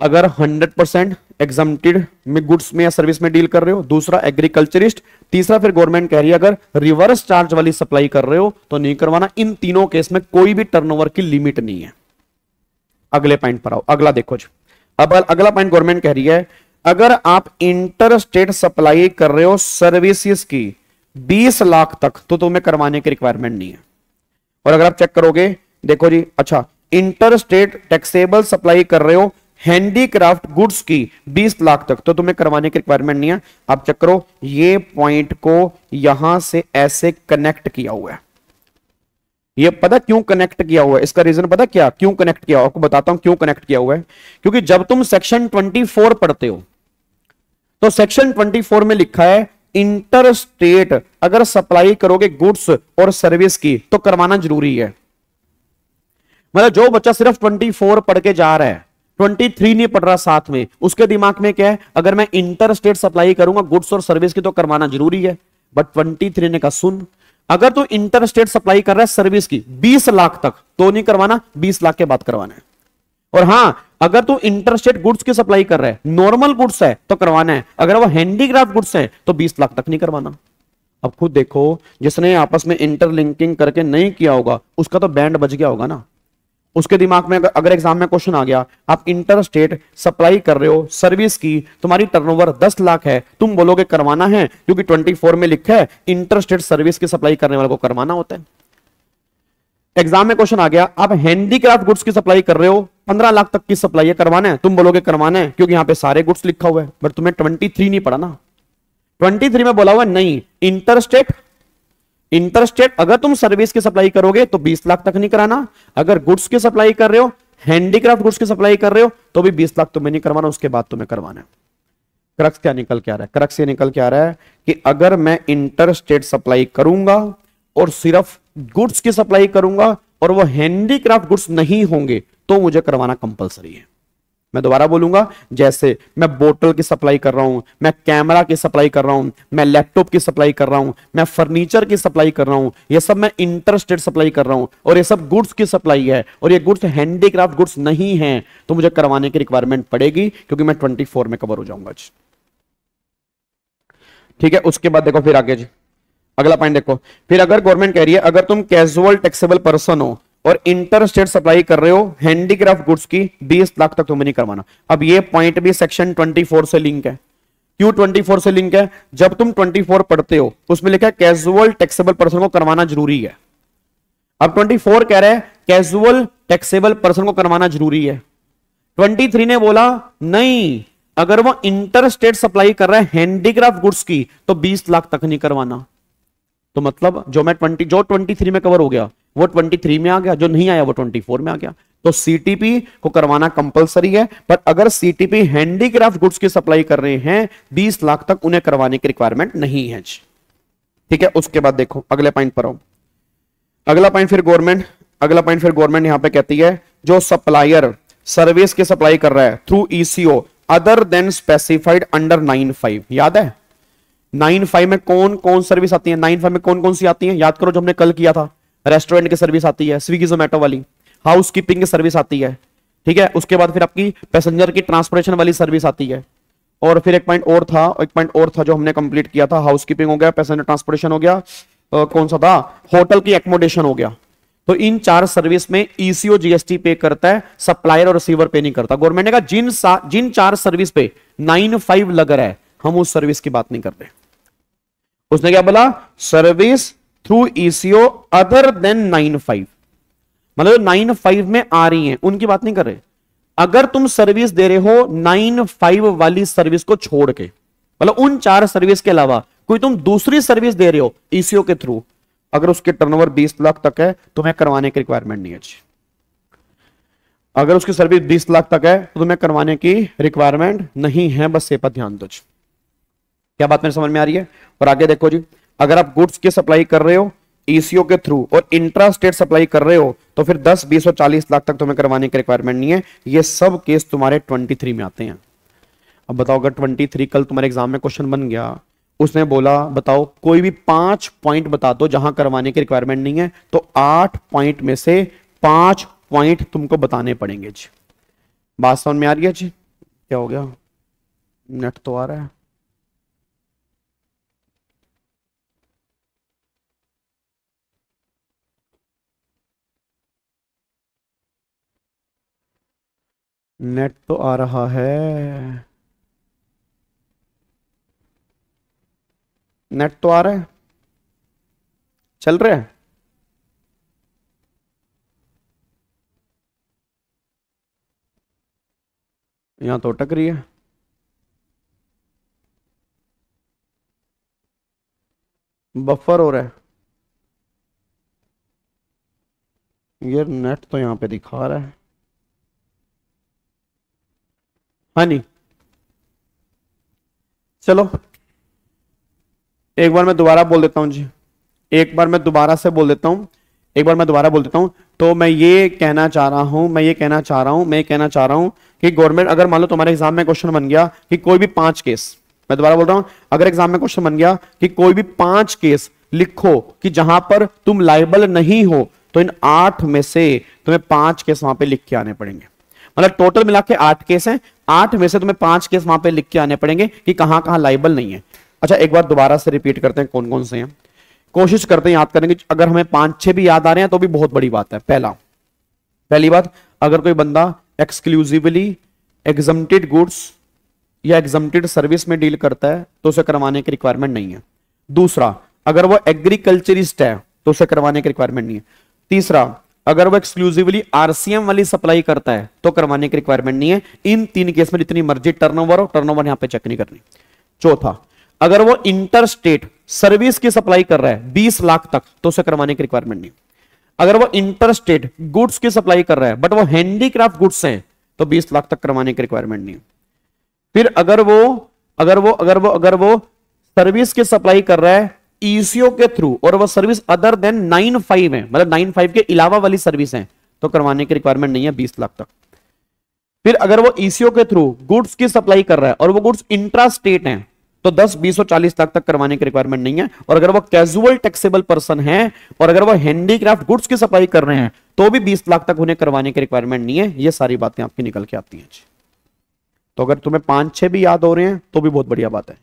अगर 100% एग्जम्प्टेड में गुड्स में या सर्विस में डील कर रहे हो, दूसरा एग्रीकल्चरिस्ट, तीसरा फिर गवर्नमेंट कह रही है अगर रिवर्स चार्ज वाली सप्लाई कर रहे हो तो नहीं करवाना। इन तीनों केस में कोई भी टर्नओवर की लिमिट नहीं है। अगले पॉइंट पर आओ, अगला देखो जी। अब अगला पॉइंट गवर्नमेंट कह रही है अगर आप इंटर स्टेट सप्लाई कर रहे हो सर्विसेज की 20 लाख तक तो तुम्हें करवाने की रिक्वायरमेंट नहीं है। और अगर आप चेक करोगे, देखो जी, अच्छा इंटर स्टेट टैक्सेबल सप्लाई कर रहे हो हैंडीक्राफ्ट गुड्स की 20 लाख तक तो तुम्हें करवाने की रिक्वायरमेंट नहीं है। आप चेक करो, ये पॉइंट को यहां से ऐसे कनेक्ट किया हुआ है। ये पता क्यों कनेक्ट किया हुआ है? इसका रीजन पता क्या क्यों कनेक्ट किया हुआ? आपको बताता हूं क्यों कनेक्ट किया हुआ है। क्योंकि जब तुम सेक्शन 24 पढ़ते हो तो सेक्शन 24 में लिखा है इंटर स्टेट अगर सप्लाई करोगे गुड्स और सर्विस की तो करवाना जरूरी है। मतलब जो बच्चा सिर्फ 24 पढ़ के जा रहा है, 23 नहीं पढ़ रहा साथ में, उसके दिमाग में क्या है, अगर मैं इंटर स्टेट सप्लाई करूंगा गुड्स और सर्विस की तो करवाना जरूरी है। बट 23 ने कहा सुन, अगर तू इंटर स्टेट सप्लाई कर रहा है सर्विस की 20 लाख तक तो नहीं करवाना, 20 लाख के बाद करवाना है। और हां, अगर तू इंटर स्टेट गुड्स की सप्लाई कर रहा है, नॉर्मल गुड्स है तो करवाना है, अगर वो हैंडीक्राफ्ट गुड्स है तो 20 लाख तक नहीं करवाना। अब खुद देखो, जिसने आपस में इंटरलिंकिंग करके नहीं किया होगा उसका तो बैंड बज गया होगा ना। उसके दिमाग में अगर एग्जाम में क्वेश्चन आ गया, आप इंटर स्टेट सप्लाई कर रहे हो सर्विस की, तुम्हारी टर्नओवर 10 लाख है, तुम बोलोगे करवाना है क्योंकि 24 में लिखा है इंटर स्टेट सर्विस की सप्लाई करने वाले को करवाना होता है। एग्जाम में क्वेश्चन आ गया, आप हैंडीक्राफ्ट गुड्स की सप्लाई कर रहे हो 15 लाख तक की सप्लाई है, करवाना है, तुम बोलोगे करवाना है क्योंकि यहां पे सारे गुड्स लिखा हुआ है। बट तुम्हें 23 नहीं पढ़ा ना, 23 में बोला हुआ नहीं इंटर स्टेट अगर तुम सर्विस की सप्लाई करोगे तो 20 लाख तक नहीं कराना, अगर गुड्स की सप्लाई कर रहे हो, हैंडीक्राफ्ट गुड्स की सप्लाई कर रहे हो तो भी 20 लाख तुम्हें नहीं करवाना, उसके बाद तुम्हें करवाना है। क्रक्स क्या निकल के आ रहा है? क्रक्स ये निकल के आ रहा है कि अगर मैं इंटर स्टेट सप्लाई करूंगा और सिर्फ गुड्स की सप्लाई करूंगा और वो हैंडीक्राफ्ट गुड्स नहीं होंगे तो मुझे करवाना कंपलसरी है। मैं दोबारा बोलूंगा, जैसे मैं बोतल की सप्लाई कर रहा हूं, मैं कैमरा की सप्लाई कर रहा हूं, मैं लैपटॉप की सप्लाई कर रहा हूं, मैं फर्नीचर की सप्लाई कर रहा हूं, ये सब मैं इंटर स्टेट सप्लाई कर रहा हूं और ये सब गुड्स की सप्लाई है और ये गुड्स हैंडीक्राफ्ट गुड्स नहीं है तो मुझे करवाने की रिक्वायरमेंट पड़ेगी क्योंकि मैं 24 में कवर हो जाऊंगा। ठीक है, उसके बाद देखो फिर आगे जी, अगला पॉइंट देखो, फिर अगर गवर्नमेंट कह रही है अगर तुम कैजुअल टैक्सेबल पर्सन हो और इंटर स्टेट सप्लाई कर रहे हो हैंडीक्राफ्ट गुड्स की 20 लाख तक तुम्हें नहीं करवाना। अब ये पॉइंट भी सेक्शन 24 से लिंक है। क्यों 24 से लिंक है? जब तुम 24 पढ़ते हो उसमें लिखा है कैजुअल टैक्सेबल पर्सन को करवाना जरूरी है। अब 24 कह रहा है कैजुअल टैक्सेबल पर्सन को करवाना जरूरी है। 23 ने बोला नहीं, अगर वो इंटर स्टेट सप्लाई कर रहा है हैंडीक्राफ्ट गुड्स की तो 20 लाख तक नहीं करवाना। तो मतलब जो 23 में कवर हो गया वो 23 में आ गया, जो नहीं आया वो 24 में आ गया। तो सीटीपी को करवाना कंपलसरी है, पर अगर सीटीपी हैंडीक्राफ्ट गुड्स की सप्लाई कर रहे हैं 20 लाख तक, उन्हें करवाने की रिक्वायरमेंट नहीं है। ठीक है, उसके बाद देखो अगले पॉइंट पर आओ। अगला पॉइंट फिर गवर्नमेंट अगला पॉइंट फिर गवर्नमेंट यहां पे कहती है जो सप्लायर सर्विस की सप्लाई कर रहा है through eco other than specified under 9(5), याद है 9(5) में कौन कौन सर्विस आती है, 9(5) में कौन कौन सी आती है, याद करो जो हमने कल किया था। रेस्टोरेंट की सर्विस आती है, स्विगी जोमेटो वाली, हाउस कीपिंग की सर्विस आती है, ठीक है। उसके बाद फिर आपकी पैसेंजर की ट्रांसपोर्टेशन वाली सर्विस आती है, और फिर एक पॉइंट और था जो हमने कंप्लीट किया था, हाउस कीपिंग हो गया, पैसेंजर ट्रांसपोर्टेशन हो गया, कौन सा था, होटल की एकोमोडेशन हो गया। तो इन 4 सर्विस में ईसीओ जीएसटी पे करता है, सप्लायर और रिसीवर पे नहीं करता। गवर्नमेंट ने कहा जिन 4 सर्विस पे 9(5) लग रहा है हम उस सर्विस की बात नहीं करते। उसने क्या बोला, service through eco other than 9(5), मतलब 9(5) में आ रही हैं उनकी बात नहीं कर रहे। अगर तुम सर्विस दे रहे हो 9(5) वाली सर्विस को छोड़ के, मतलब उन 4 सर्विस के अलावा कोई तुम दूसरी सर्विस दे रहे हो ईसीओ के थ्रू, अगर उसके टर्नओवर 20 लाख तक है तुम्हें करवाने की रिक्वायरमेंट नहीं है जी। अगर उसकी सर्विस 20 लाख तक है तो तुम्हें करवाने की रिक्वायरमेंट नहीं है, बस ये पर ध्यान दो जी। क्या बात मेरे समझ में आ रही है। और आगे देखो जी, अगर आप गुड्स की सप्लाई कर रहे हो ईसीओ के थ्रू और इंट्रा स्टेट सप्लाई कर रहे हो तो फिर 10, 20 और 40 लाख तक तुम्हें करवाने की रिक्वायरमेंट नहीं है। ये सब केस तुम्हारे 23 में आते हैं। अब बताओ अगर 23 कल तुम्हारे एग्जाम में क्वेश्चन बन गया, उसने बोला बताओ कोई भी 5 पॉइंट बता दो जहां करवाने की रिक्वायरमेंट नहीं है, तो 8 पॉइंट में से 5 पॉइंट तुमको बताने पड़ेंगे जी। बात समझ में आ रही है जी। क्या हो गया, नेट तो आ रहा है। नेट तो आ रहा है, नेट तो आ रहा है, चल रहा है। यहां तो अटक रही है। बफर हो रहा है ये, नेट तो यहां पे दिखा रहा है। हाँ नहीं, चलो एक बार मैं दोबारा बोल देता हूं जी, एक बार मैं दोबारा से बोल देता हूं, एक बार मैं दोबारा बोल देता हूं। तो मैं ये कहना चाह रहा हूं कि गवर्नमेंट, अगर मान लो तुम्हारे एग्जाम में क्वेश्चन बन गया कि कोई भी 5 केस, मैं दोबारा बोल रहा हूं, अगर एग्जाम में क्वेश्चन बन गया कि कोई भी 5 केस लिखो कि जहां पर तुम लायबल नहीं हो, तो इन 8 में से तुम्हें 5 केस वहां पे लिख के आने पड़ेंगे। मतलब टोटल मिला के 8 केस हैं, 8 में से तुम्हें 5 केस वहां पे लिख के आने पड़ेंगे कि कहां कहां लायबल नहीं है। अच्छा एक बार दोबारा से रिपीट करते हैं कौन कौन से हैं, कोशिश करते हैं याद करने की। अगर हमें 5-6 भी याद आ रहे हैं तो भी बहुत बड़ी बात है। पहली बात, अगर कोई बंदा एक्सक्लूसिवली एग्जम्प्टेड गुड्स या एग्जम्प्टेड सर्विस में डील करता है तो उसे करवाने की रिक्वायरमेंट नहीं है। दूसरा, अगर वो एग्रीकल्चरिस्ट है तो उसे करवाने की रिक्वायरमेंट नहीं है। तीसरा, अगर वो एक्सक्लूसिवली आरसीएम वाली सप्लाई करता है तो करवाने की रिक्वायरमेंट नहीं है। इन 3 केस में जितनी मर्जी टर्नओवर हो, टर्नओवर यहां पे चेक नहीं करनी। चौथा, अगर वो इंटर स्टेट सर्विस की सप्लाई कर रहा है 20 लाख तक तो उसे करवाने की रिक्वायरमेंट नहीं। अगर वो इंटर स्टेट गुड्स की सप्लाई कर रहा है बट वो हैंडीक्राफ्ट गुड्स हैं तो 20 लाख तक करवाने की रिक्वायरमेंट नहीं। फिर अगर वो सर्विस की सप्लाई कर रहा है ईसीओ के थ्रू और वो सर्विस अदर देन 9(5) है, मतलब 9(5) के अलावा वाली सर्विस है, तो करवाने की रिक्वायरमेंट नहीं है 20 लाख तक। फिर अगर वो ईसीओ के थ्रू गुड्स की सप्लाई कर रहा है और वो गुड्स इंट्रा स्टेट हैं तो 10, 20 और 40 लाख तक करवाने की रिक्वायरमेंट नहीं है। और अगर वो कैजुअल टैक्सेबल पर्सन है और अगर वो हैंडीक्राफ्ट गुड्स की सप्लाई कर रहे हैं तो भी 20 लाख तक उन्हें करवाने की रिक्वायरमेंट नहीं है। ये सारी बातें आपकी निकल के आती हैं। तो अगर तुम्हें 5-6 भी याद हो रहे हैं तो भी बहुत बढ़िया बात है।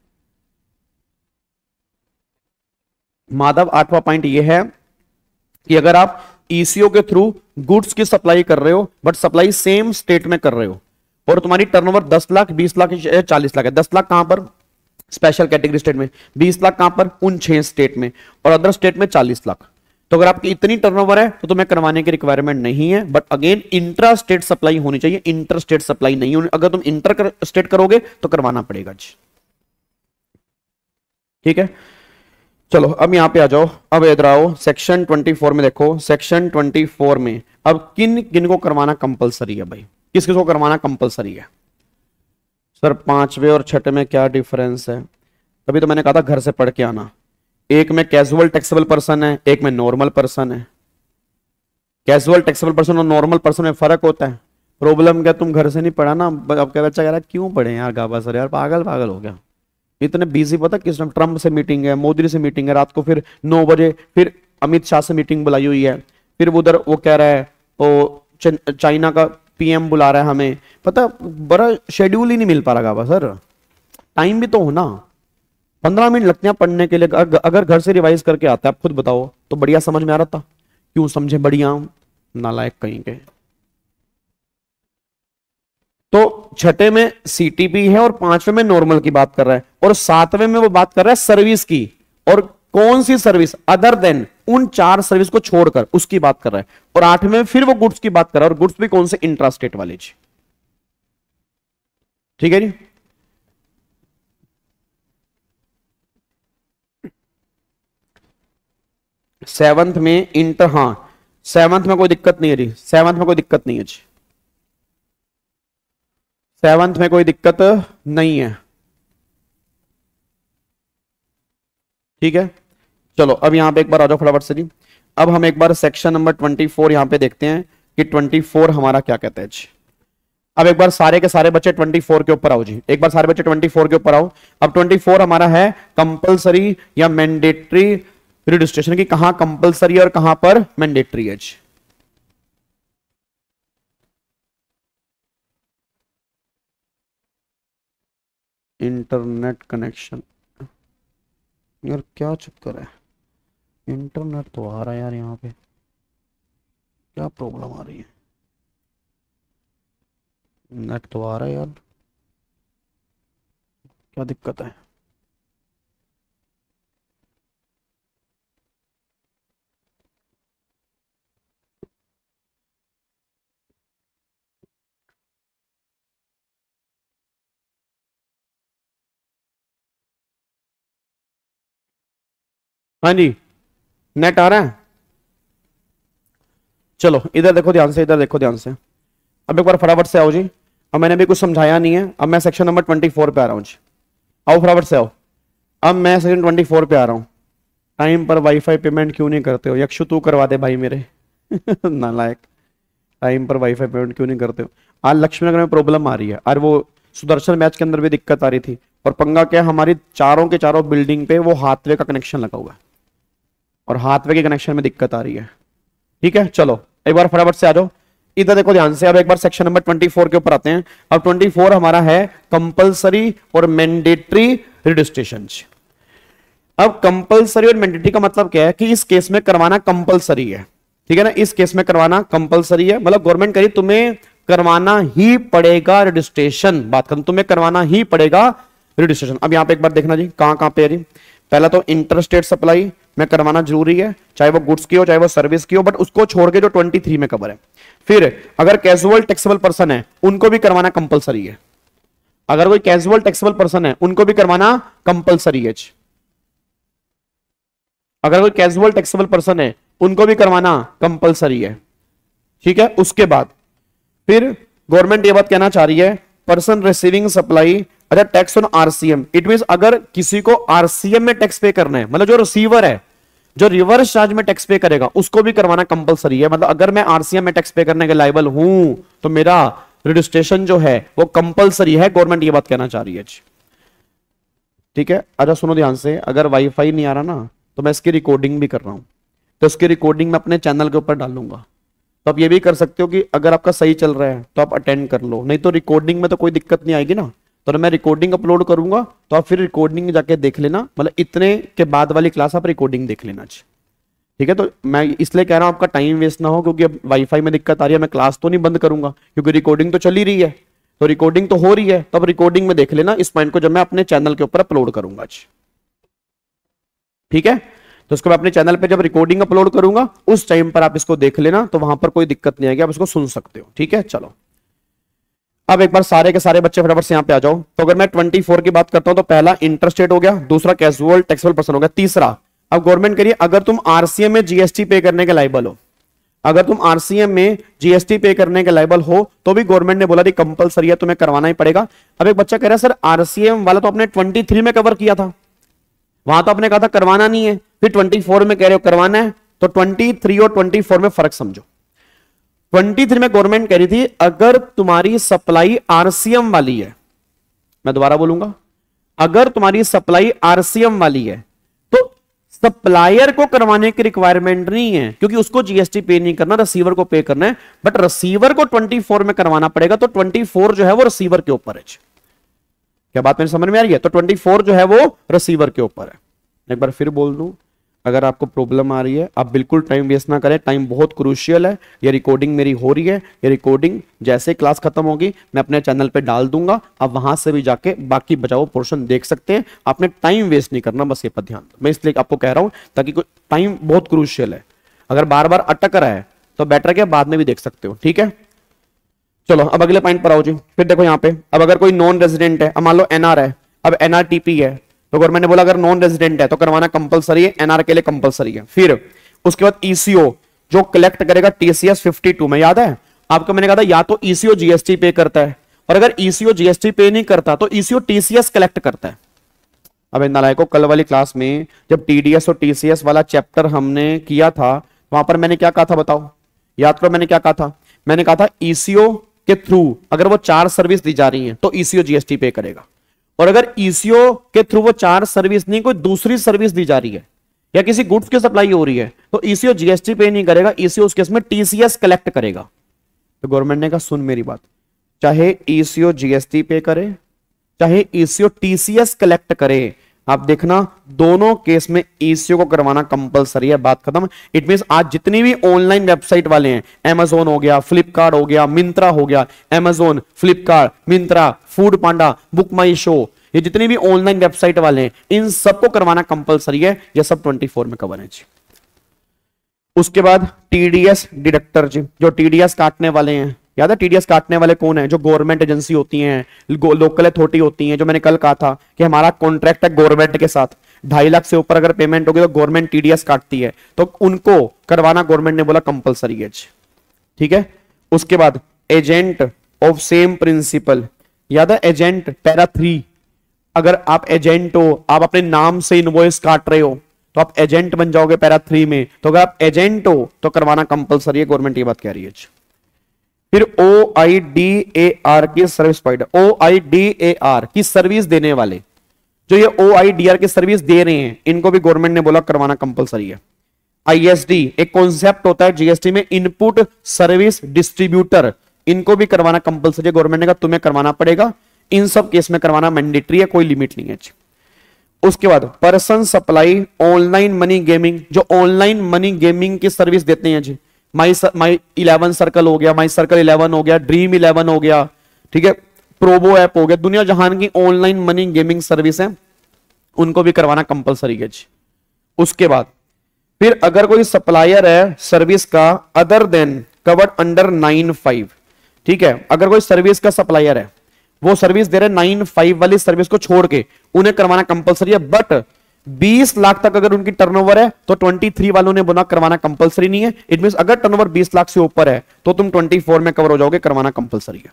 माधव 8वां पॉइंट ये है कि अगर आप ईसीओ के थ्रू गुड्स की सप्लाई कर रहे हो बट सप्लाई सेम स्टेट में कर रहे हो और तुम्हारी टर्नओवर 10 लाख, 20 लाख, 40 लाख है। 10 लाख कहां पर, स्पेशल कैटेगरी स्टेट में, 20 लाख कहां पर, उन 6 स्टेट में, और अदर स्टेट में 40 लाख। तो अगर आपकी इतनी टर्नओवर है तो तुम्हें करवाने की रिक्वायरमेंट नहीं है। But again intra state supply होनी चाहिए, इंटर स्टेट सप्लाई नहीं होनी। अगर तुम इंटर स्टेट करोगे तो करवाना पड़ेगा जी, ठीक है। चलो अब यहां पे आ जाओ, अब इधर आओ सेक्शन 24 में। देखो सेक्शन 24 में अब किन किन को करवाना कंपलसरी है भाई, किस किस को करवाना कंपलसरी है। सर 5वें और 6ठे में क्या डिफरेंस है, तभी तो मैंने कहा था घर से पढ़ के आना। एक में कैजुअल टैक्सेबल पर्सन है, एक में नॉर्मल पर्सन है। कैजुअल टैक्सेबल पर्सन और नॉर्मल पर्सन में फर्क होता है। प्रॉब्लम क्या, तुम घर से नहीं पढ़ा ना, अब क्या बच्चा कह रहा है क्यों पढ़े यार गाबा सर, यार पागल पागल हो गया, इतने बिजी, पता किस टाइम ट्रम्प से मीटिंग है, मोदी से मीटिंग है, रात को फिर 9 बजे फिर अमित शाह से मीटिंग बुलाई हुई है, फिर उधर वो कह रहा है वो चाइना का पीएम बुला रहा है हमें, पता बड़ा शेड्यूल ही नहीं मिल पा रहा गाबा सर, टाइम भी तो हो ना, 15 मिनट लगते हैं पढ़ने के लिए, अगर घर से रिवाइज करके आता है आप खुद बताओ तो बढ़िया समझ में आ रहा था, क्यों समझे बढ़िया, नालायक कहीं के। तो छठे में सीटीपी है और 5वें में नॉर्मल की बात कर रहा है, और 7वें में वो बात कर रहा है सर्विस की, और कौन सी सर्विस, अदर देन, उन 4 सर्विस को छोड़कर उसकी बात कर रहा है, और 8वें में फिर वो गुड्स की बात कर रहा है, और गुड्स भी कौन से, इंट्रास्टेट वाले जी, ठीक है जी। सेवंथ में इंटर, हाँ सेवंथ में कोई दिक्कत नहीं है जी, सेवंथ में कोई दिक्कत नहीं है जी, सेवंथ में कोई दिक्कत नहीं है, ठीक है। चलो अब यहां पे एक बार आ जाओ फटाफट से जी, अब हम एक बार सेक्शन नंबर 24 यहां पे देखते हैं कि 24 हमारा क्या कहता है जी। अब एक बार सारे के सारे बच्चे 24 के ऊपर आओ जी, एक बार सारे बच्चे 24 के ऊपर आओ। अब 24 हमारा है कंपलसरी या मैंडेटरी रजिस्ट्रेशन की, कहां कंपलसरी और कहां पर मैंडेटरी है जी। इंटरनेट कनेक्शन, यार क्या चक्कर है, इंटरनेट तो आ रहा है यार, यहाँ पे क्या प्रॉब्लम आ रही है, नेट तो आ रहा है यार, क्या दिक्कत है। हाँ जी, नेट आ रहा है, चलो इधर देखो ध्यान से, इधर देखो ध्यान से, अब एक बार फटाफट से आओ जी। अब मैंने भी कुछ समझाया नहीं है, अब मैं सेक्शन नंबर 24 पे आ रहा हूँ जी, आओ फटाफट से आओ। अब मैं सेक्शन 24 पे आ रहा हूँ। टाइम पर वाईफाई पेमेंट क्यों नहीं करते हो, यक्षु तू करवा दे भाई मेरे नालायक, टाइम पर वाईफाई पेमेंट क्यों नहीं करते हो। आज लक्ष्मीनगर में प्रॉब्लम आ रही है, और वो सुदर्शन बैच के अंदर भी दिक्कत आ रही थी, और पंगा क्या, हमारी चारों के चारों बिल्डिंग पे वो हाथवे का कनेक्शन लगा हुआ है, और हाथवे के कनेक्शन में दिक्कत आ रही है, ठीक है। चलो एक बार फटाफट से आ जाओ, इधर देखो ध्यान से। अब एक बार सेक्शन नंबर 24 के ऊपर आते हैं। अब 24 हमारा है कंपलसरी और मैंडेटरी रजिस्ट्रेशन। अब कंपलसरी और मैंडेटरी का मतलब क्या है कि इस केस में करवाना कंपलसरी है, ठीक है ना, इस केस में करवाना कंपलसरी है, मतलब गवर्नमेंट कह रही तुम्हें करवाना ही पड़ेगा रजिस्ट्रेशन, बात करूं तुम्हें करवाना ही पड़ेगा रजिस्ट्रेशन। अब यहां पे एक बार देखना जी, कहां पे है जी। पहला तो इंटरस्टेट सप्लाई में करवाना जरूरी है, चाहे वो गुड्स की हो चाहे वो सर्विस की हो, बट उसको छोड़ के जो 23 में कवर है। फिर अगर कैजुअल टैक्सेबल पर्सन है उनको भी करवाना कंपलसरी है, अगर कोई कैजुअल टैक्सेबल पर्सन है उनको भी करवाना कंपलसरी है, अगर कोई कैजुअल टैक्सेबल पर्सन है उनको भी करवाना कंपलसरी है, ठीक है। उसके बाद फिर गवर्नमेंट ये बात कहना चाह रही है, पर्सन रिसीविंग सप्लाई अच्छा tax on RCM, it means अगर किसी को आरसीएम में टैक्स पे करना है, मतलब जो रिसीवर है जो रिवर्स चार्ज में टैक्स पे करेगा उसको भी करवाना कंपलसरी है। मतलब अगर मैं आरसीएम में टैक्स पे करने के लायबल हूं तो मेरा रजिस्ट्रेशन जो है वो कंपलसरी है, गवर्नमेंट ये बात कहना चाह रही है, ठीक है। अच्छा सुनो ध्यान से, अगर वाईफाई नहीं आ रहा ना तो मैं इसकी रिकॉर्डिंग भी कर रहा हूं, तो इसकी रिकॉर्डिंग मैं अपने चैनल के ऊपर डालूंगा, तो आप ये भी कर सकते हो कि अगर आपका सही चल रहा है तो आप अटेंड कर लो, नहीं तो रिकॉर्डिंग में तो कोई दिक्कत नहीं आएगी ना, तो मैं रिकॉर्डिंग अपलोड करूंगा तो आप फिर रिकॉर्डिंग जाके देख लेना, मतलब इतने के बाद वाली क्लास आप रिकॉर्डिंग देख लेना, ठीक है। तो मैं इसलिए कह रहा हूं आपका टाइम वेस्ट ना हो, क्योंकि अब वाईफाई में दिक्कत आ रही है, मैं क्लास तो नहीं बंद करूंगा क्योंकि रिकॉर्डिंग तो चल ही रही है, तो रिकॉर्डिंग तो हो रही है, तो अब रिकॉर्डिंग में देख लेना इस पॉइंट को जब मैं अपने चैनल के ऊपर अपलोड करूंगा, ठीक है। तो इसको मैं अपने चैनल पे जब रिकॉर्डिंग अपलोड करूंगा उस टाइम पर आप इसको देख लेना, तो वहां पर कोई दिक्कत नहीं आएगी, आप इसको सुन सकते हो, ठीक है। चलो अब एक बार सारे के सारे बच्चे फटाफट से यहां पे आ जाओ। तो अगर मैं 24 की बात करता हूं तो पहला इंटरस्टेट हो गया, दूसरा कैजुअल टैक्सेबल पर्सन हो गया, तीसरा अब गवर्नमेंट करिए अगर तुम आरसीएम में जीएसटी पे करने के लायबल हो, अगर तुम आरसीएम में जीएसटी पे करने के लायबल हो तो भी गवर्नमेंट ने बोला थी कंपलसरी है, तुम्हें करवाना ही पड़ेगा। अब एक बच्चा कह रहा है सर आरसीएम वाला तो आपने 23 में कवर किया था, वहां तो आपने कहा था करवाना नहीं है, फिर 24 में कह रहे हो करवाना है, तो 23 और 24 में फर्क समझो। 23 में गवर्नमेंट कह रही थी अगर तुम्हारी सप्लाई आरसीएम वाली है, मैं दोबारा बोलूंगा, अगर तुम्हारी सप्लाई आरसीएम वाली है तो सप्लायर को करवाने की रिक्वायरमेंट नहीं है, क्योंकि उसको जीएसटी पे नहीं करना, रिसीवर को पे करना है। बट रिसीवर को 24 में करवाना पड़ेगा, तो 24 जो है वो रिसीवर के ऊपर है। क्या बात मेरी समझ में आ रही है? तो 24 जो है वो रिसीवर के ऊपर है। एक बार फिर बोल दूं, अगर आपको प्रॉब्लम आ रही है आप बिल्कुल टाइम वेस्ट ना करें, टाइम बहुत क्रूशियल है। ये रिकॉर्डिंग मेरी हो रही है, ये रिकॉर्डिंग जैसे क्लास खत्म होगी मैं अपने चैनल पे डाल दूंगा, आप वहां से भी जाके बाकी बचा हुआ पोर्शन देख सकते हैं। आपने टाइम वेस्ट नहीं करना, बस ये पर ध्यान दो। मैं इसलिए आपको कह रहा हूं ताकि टाइम बहुत क्रूशियल है, अगर बार बार अटक रहा है तो बेटर क्या बाद में भी देख सकते हो, ठीक है। चलो अब अगले पॉइंट पर आओ जी। फिर देखो यहाँ पे, अब अगर कोई नॉन रेजिडेंट है, अब मान लो एनआर है, अब एनआरटीपी है, तो गवर्नमेंट ने बोला अगर नॉन रेजिडेंट है तो करवाना कंपलसरी है, एनआर के लिए कंपलसरी है। फिर उसके बाद ईसीओ जो कलेक्ट करेगा टीसीएस 52 में, याद है आपको मैंने कहा था या तो ईसीओ जीएसटी पे करता है, और अगर ईसीओ जीएसटी पे नहीं करता तो ईसीओ टीसीएस कलेक्ट करता है। अब इन नालायकों, कल वाली क्लास में जब टीडीएस और टीसीएस वाला चैप्टर हमने किया था वहां पर मैंने क्या कहा था बताओ, याद करो मैंने क्या कहा था? मैंने कहा था ईसीओ के थ्रू अगर वो 4 सर्विस दी जा रही हैं तो ईसीओ जीएसटी पे करेगा, और अगर ईसीओ के थ्रू वो 4 सर्विस नहीं कोई दूसरी सर्विस दी जा रही है या किसी गुड्स की सप्लाई हो रही है तो ईसीओ जीएसटी पे नहीं करेगा, ईसीओ उस केस में टीसीएस कलेक्ट करेगा। तो गवर्नमेंट ने कहा सुन मेरी बात, चाहे ईसीओ जीएसटी पे करे चाहे ईसीओ टीसीएस कलेक्ट करे, आप देखना दोनों केस में ईसीओ को करवाना कंपलसरी है, बात खत्म। इट मींस आज जितनी भी ऑनलाइन वेबसाइट वाले हैं, Amazon हो गया, फ्लिपकार्ट हो गया, मिंत्रा हो गया, Amazon, फ्लिपकार्ट, मिंत्रा, फूड पांडा, बुक माई शो, ये जितनी भी ऑनलाइन वेबसाइट वाले हैं इन सबको करवाना कंपलसरी है। ये सब 24 में कवर है जी। उसके बाद टीडीएस डिडक्टर जी, जो टीडीएस काटने वाले हैं, याद है टीडीएस काटने वाले कौन है? जो गवर्नमेंट एजेंसी होती हैं, लोकल अथॉरिटी होती हैं। जो मैंने कल कहा था कि हमारा कॉन्ट्रैक्ट है गवर्नमेंट के साथ, 2.5 लाख से ऊपर अगर पेमेंट होगी तो गवर्नमेंट टीडीएस काटती है, तो उनको करवाना गवर्नमेंट ने बोला कंपलसरी है, ठीक है। उसके बाद एजेंट ऑफ सेम प्रिंसिपल, याद है एजेंट पैरा 3, अगर आप एजेंट हो, आप अपने नाम से इनवॉइस काट रहे हो तो आप एजेंट बन जाओगे पैरा 3 में, तो अगर आप एजेंट हो तो करवाना कंपलसरी है, गवर्नमेंट ये बात कह रही है। फिर OIDAR की सर्विस प्रोवाइडर, OIDAR की सर्विस देने वाले, जो ये OIDR की सर्विस दे रहे हैं इनको भी गवर्नमेंट ने बोला करवाना कंपलसरी है। ISD एक कॉन्सेप्ट होता है जीएसटी में, इनपुट सर्विस डिस्ट्रीब्यूटर, इनको भी करवाना कंपलसरी है, गवर्नमेंट ने कहा तुम्हें करवाना पड़ेगा। इन सब केस में करवाना मैंडेटरी है, कोई लिमिट नहीं है। उसके बाद person supply online money gaming, जो ऑनलाइन मनी गेमिंग की सर्विस देते हैं जी, माई 11 सर्कल हो गया, माई सर्कल 11 हो गया, ड्रीम 11 हो गया, ठीक है, प्रोबो ऐप हो गया, दुनिया जहान की ऑनलाइन मनी गेमिंग सर्विस है उनको भी करवाना कंपलसरी है जी। उसके बाद फिर अगर कोई सप्लायर है सर्विस का अदर देन कवर्ड अंडर 9(5), ठीक है, अगर कोई सर्विस का सप्लायर है वो सर्विस दे रहे 9(5) वाली सर्विस को छोड़ के उन्हें करवाना कंपलसरी है, बट 20 लाख तक अगर उनकी टर्नओवर है तो 23 वालों ने बोला करवाना कंपलसरी नहीं है। इट मींस अगर टर्नओवर 20 लाख से ऊपर है तो तुम 24 में कवर हो जाओगे, करवाना कंपलसरी है।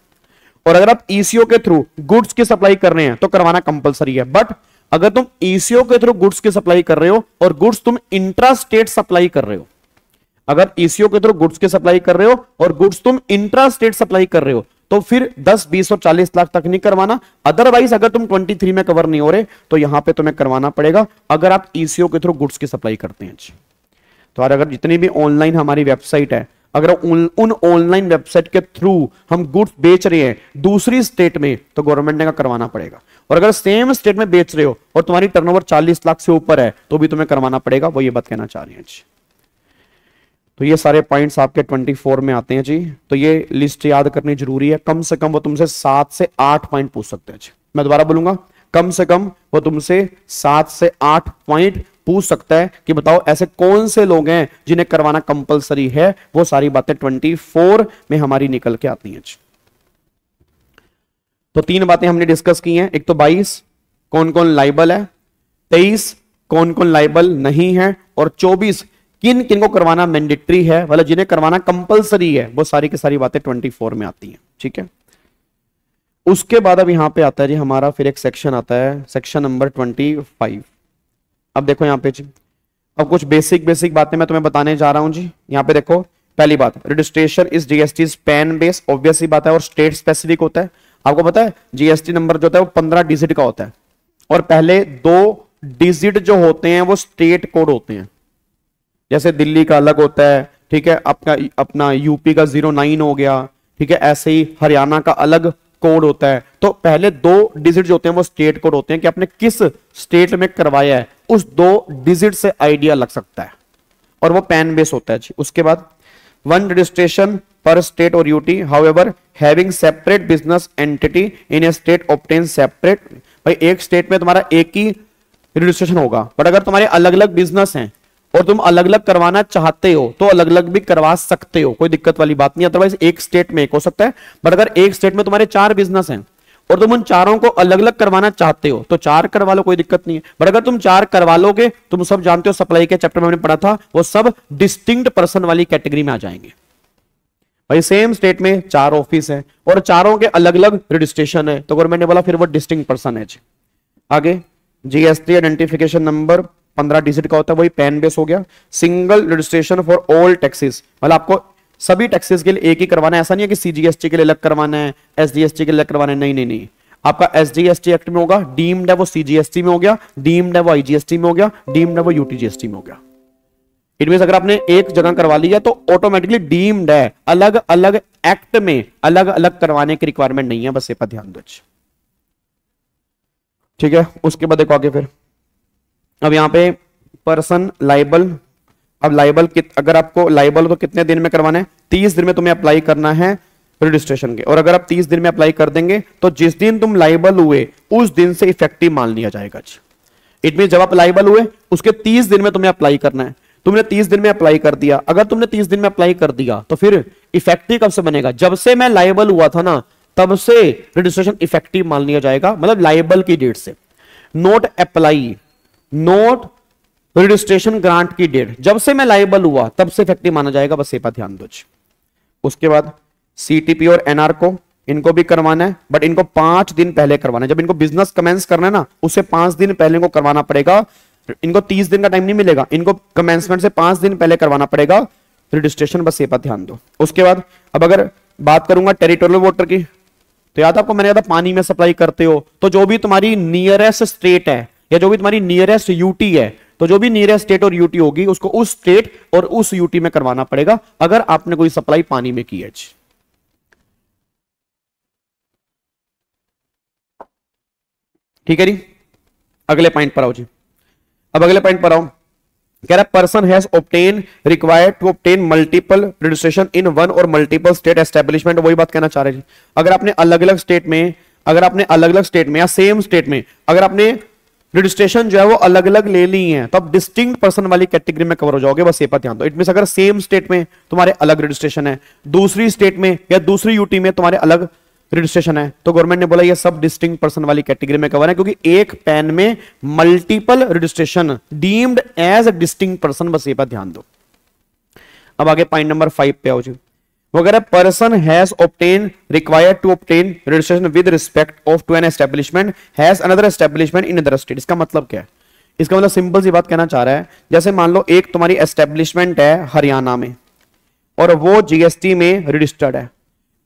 और अगर आप ईसीओ के थ्रू गुड्स की सप्लाई कर रहे हैं तो करवाना कंपलसरी है, बट अगर तुम ईसीओ के थ्रू गुड्स की सप्लाई कर रहे हो और गुड्स तुम इंट्रा स्टेट सप्लाई कर रहे हो, अगर ईसीओ के थ्रू गुड्स की सप्लाई कर रहे हो और गुड्स तुम इंट्रा स्टेट सप्लाई कर रहे हो तो फिर 10, 20 और 40 लाख तक नहीं करवाना। अदरवाइज अगर तुम 23 में कवर नहीं हो रहे तो यहां पे तुम्हें करवाना पड़ेगा अगर आप ईसीओ के थ्रू गुड्स की सप्लाई करते हैं। तो अगर जितनी भी ऑनलाइन हमारी वेबसाइट है, अगर उन ऑनलाइन वेबसाइट के थ्रू हम गुड्स बेच रहे हैं दूसरी स्टेट में तो गवर्नमेंट ने करवाना पड़ेगा। और अगर सेम स्टेट में बेच रहे हो और तुम्हारी टर्नओवर 40 लाख से ऊपर है तो भी तुम्हें करवाना पड़ेगा, वो ये बात कहना चाह रही है। तो ये सारे पॉइंट्स आपके 24 में आते हैं जी। तो ये लिस्ट याद करनी जरूरी है, कम से कम वो तुमसे 7 से 8 पॉइंट पूछ सकते हैं जी। मैं दोबारा बोलूंगा, कम से कम वो तुमसे 7 से 8 पॉइंट पूछ सकता है कि बताओ ऐसे कौन से लोग हैं जिन्हें करवाना कंपलसरी है। वो सारी बातें 24 में हमारी निकल के आती हैं जी। तो 3 बातें हमने डिस्कस की हैं। एक तो 22 कौन कौन लाइबल है, 23 कौन कौन लाइबल नहीं है, और 24 किन किन को करवाना मैंडेटरी है, मतलब जिन्हें करवाना कंपलसरी है। वो सारी की सारी बातें 24 में आती हैं, ठीक है। उसके बाद अब यहां पे आता है जी हमारा फिर एक सेक्शन आता है, सेक्शन नंबर 25। अब देखो यहां पे जी, अब कुछ बेसिक बातें मैं तुम्हें बताने जा रहा हूं जी। यहां पे देखो पहली बात, registration is GST is PAN base, obvious सी बात है, और स्टेट स्पेसिफिक होता है। आपको पता है जीएसटी नंबर जो होता है वो 15 डिजिट का होता है, और पहले 2 डिजिट जो होते हैं वो स्टेट कोड होते हैं। जैसे दिल्ली का अलग होता है, ठीक है, आपका अपना यूपी का 09 हो गया, ठीक है, ऐसे ही हरियाणा का अलग कोड होता है। तो पहले 2 डिजिट जो होते हैं वो स्टेट कोड होते हैं कि आपने किस स्टेट में करवाया है, उस 2 डिजिट से आइडिया लग सकता है, और वो पैन बेस होता है जी। उसके बाद 1 रजिस्ट्रेशन पर स्टेट और UT, however having separate business entity इन ए स्टेट ऑब्टेन सेपरेट। भाई एक स्टेट में तुम्हारा एक ही रजिस्ट्रेशन होगा, बट अगर तुम्हारे अलग अलग बिजनेस हैं और तुम अलग अलग करवाना चाहते हो तो अलग अलग भी करवा सकते हो, कोई दिक्कत वाली बात नहीं। अदरवाइज एक स्टेट में एक हो सकता है, बट अगर एक स्टेट में तुम्हारे 4 बिजनेस हैं और तुम उन चारों को अलग अलग करवाना चाहते हो तो 4 करवा लो, कोई दिक्कत नहीं है। बट अगर तुम 4 करवा लोगे, तुम सब जानते हो सप्लाई के चैप्टर में हमने पढ़ा था, वो सब डिस्टिंक्ट पर्सन वाली कैटेगरी में आ जाएंगे। भाई सेम स्टेट में 4 ऑफिस है और चारों के अलग अलग रजिस्ट्रेशन है, तो गवर्नमेंट ने बोला फिर वो डिस्टिंक्ट पर्सन है। आगे जीएसटी आइडेंटिफिकेशन नंबर 15 डिजिट का होता है, वही पैन बेस हो गया। Single registration for all taxes, मतलब आपको सभी टैक्सेस के लिए एक ही करवाना है, ऐसा नहीं है कि सीजीएसटी के लिए अलग करवाना है, एसजीएसटी के लिए अलग करवाना है, नहीं नहीं नहीं। आपका एसजीएसटी एक्ट में होगा, डीम्ड है वो सीजीएसटी में हो गया, डीम्ड है वो आईजीएसटी में हो गया, डीम्ड है वो यूटीजीएसटी में हो गया। इट मींस अगर आपने एक जगह करवा लिया तो ऑटोमेटिकली डीम्ड है, अलग अलग एक्ट में अलग अलग करवाने की रिक्वायरमेंट नहीं है, बस ये पर ध्यान दो। ठीक है, उसके बाद देखो आगे फिर अब यहां पे पर्सन लाइबल। अब लाइबल अगर आपको लाइबल तो कितने दिन में करवाना है, 30 दिन में तुम्हें अप्लाई करना है रजिस्ट्रेशन के, और अगर आप 30 दिन में अप्लाई कर देंगे तो जिस दिन तुम लाइबल हुए उस दिन से इफेक्टिव मान लिया जाएगा। इट मीन जब आप लाइबल हुए उसके 30 दिन में तुम्हें अप्लाई करना है। तुमने 30 दिन में अप्लाई कर दिया, अगर तुमने 30 दिन में अप्लाई कर दिया तो फिर इफेक्टिव कब से बनेगा, जब से मैं लाइबल हुआ था ना तब से रजिस्ट्रेशन इफेक्टिव मान लिया जाएगा, मतलब लाइबल की डेट से। Note apply, note registration grant की डेट, जब से मैं लाइबल हुआ तब से इफेक्टिव माना जाएगा, बस ये पर ध्यान दो। उसके बाद सीटीपी और एनआर को इनको भी करवाना है, बट इनको 5 दिन पहले करवाना है। जब इनको बिजनेस कमेंस करना है ना उससे 5 दिन पहले इनको करवाना पड़ेगा। इनको 30 दिन का टाइम नहीं मिलेगा, इनको कमेंसमेंट से 5 दिन पहले करवाना पड़ेगा रजिस्ट्रेशन, बस ये पर ध्यान दो। उसके बाद अब अगर बात करूंगा टेरिटोरियल वाटर की, तो याद आपको मैंने कहा था पानी में सप्लाई करते हो तो जो भी तुम्हारी नियरेस्ट स्टेट है या जो भी तुम्हारी नियरेस्ट यूटी है, तो जो भी नियरेस्ट स्टेट और यूटी होगी उसको उस स्टेट और उस यूटी में करवाना पड़ेगा अगर आपने कोई सप्लाई पानी में की है। ठीक है जी, अगले पॉइंट पर आओ जी। अब अगले पॉइंट पर आओ, कह रहा है person has obtain required to obtain multiple registration in one or multiple state establishment. वही बात कहना चाह रहे हैं। अगर आपने अलग अलग स्टेट में या सेम स्टेट में अगर आपने रजिस्ट्रेशन जो है वो अलग अलग ले ली है तो आप डिस्टिंक्ट पर्सन वाली कैटेगरी में कवर हो जाओगे, बस ये पर ध्यान दो। इट मींस अगर सेम स्टेट में तुम्हारे अलग रजिस्ट्रेशन है, दूसरी स्टेट में या दूसरी यूटी में तुम्हारे अलग रजिस्ट्रेशन है, तो गवर्नमेंट ने बोला ये सब डिस्टिंक्ट पर्सन वाली कैटेगरी में कवर है, क्योंकि एक पैन में multiple registration deemed as a distinct person, बस ये पर ध्यान दो। अब आगे पॉइंट नंबर 5 पे आओ जी। वगैरह person has obtain required to obtain registration with respect of to an establishment has another establishment in other state. इसका मतलब क्या है? इसका मतलब सिंपल सी बात कहना चाह रहा है, जैसे मान लो एक तुम्हारी एस्टेब्लिशमेंट है हरियाणा में और वो जीएसटी में रजिस्टर्ड है,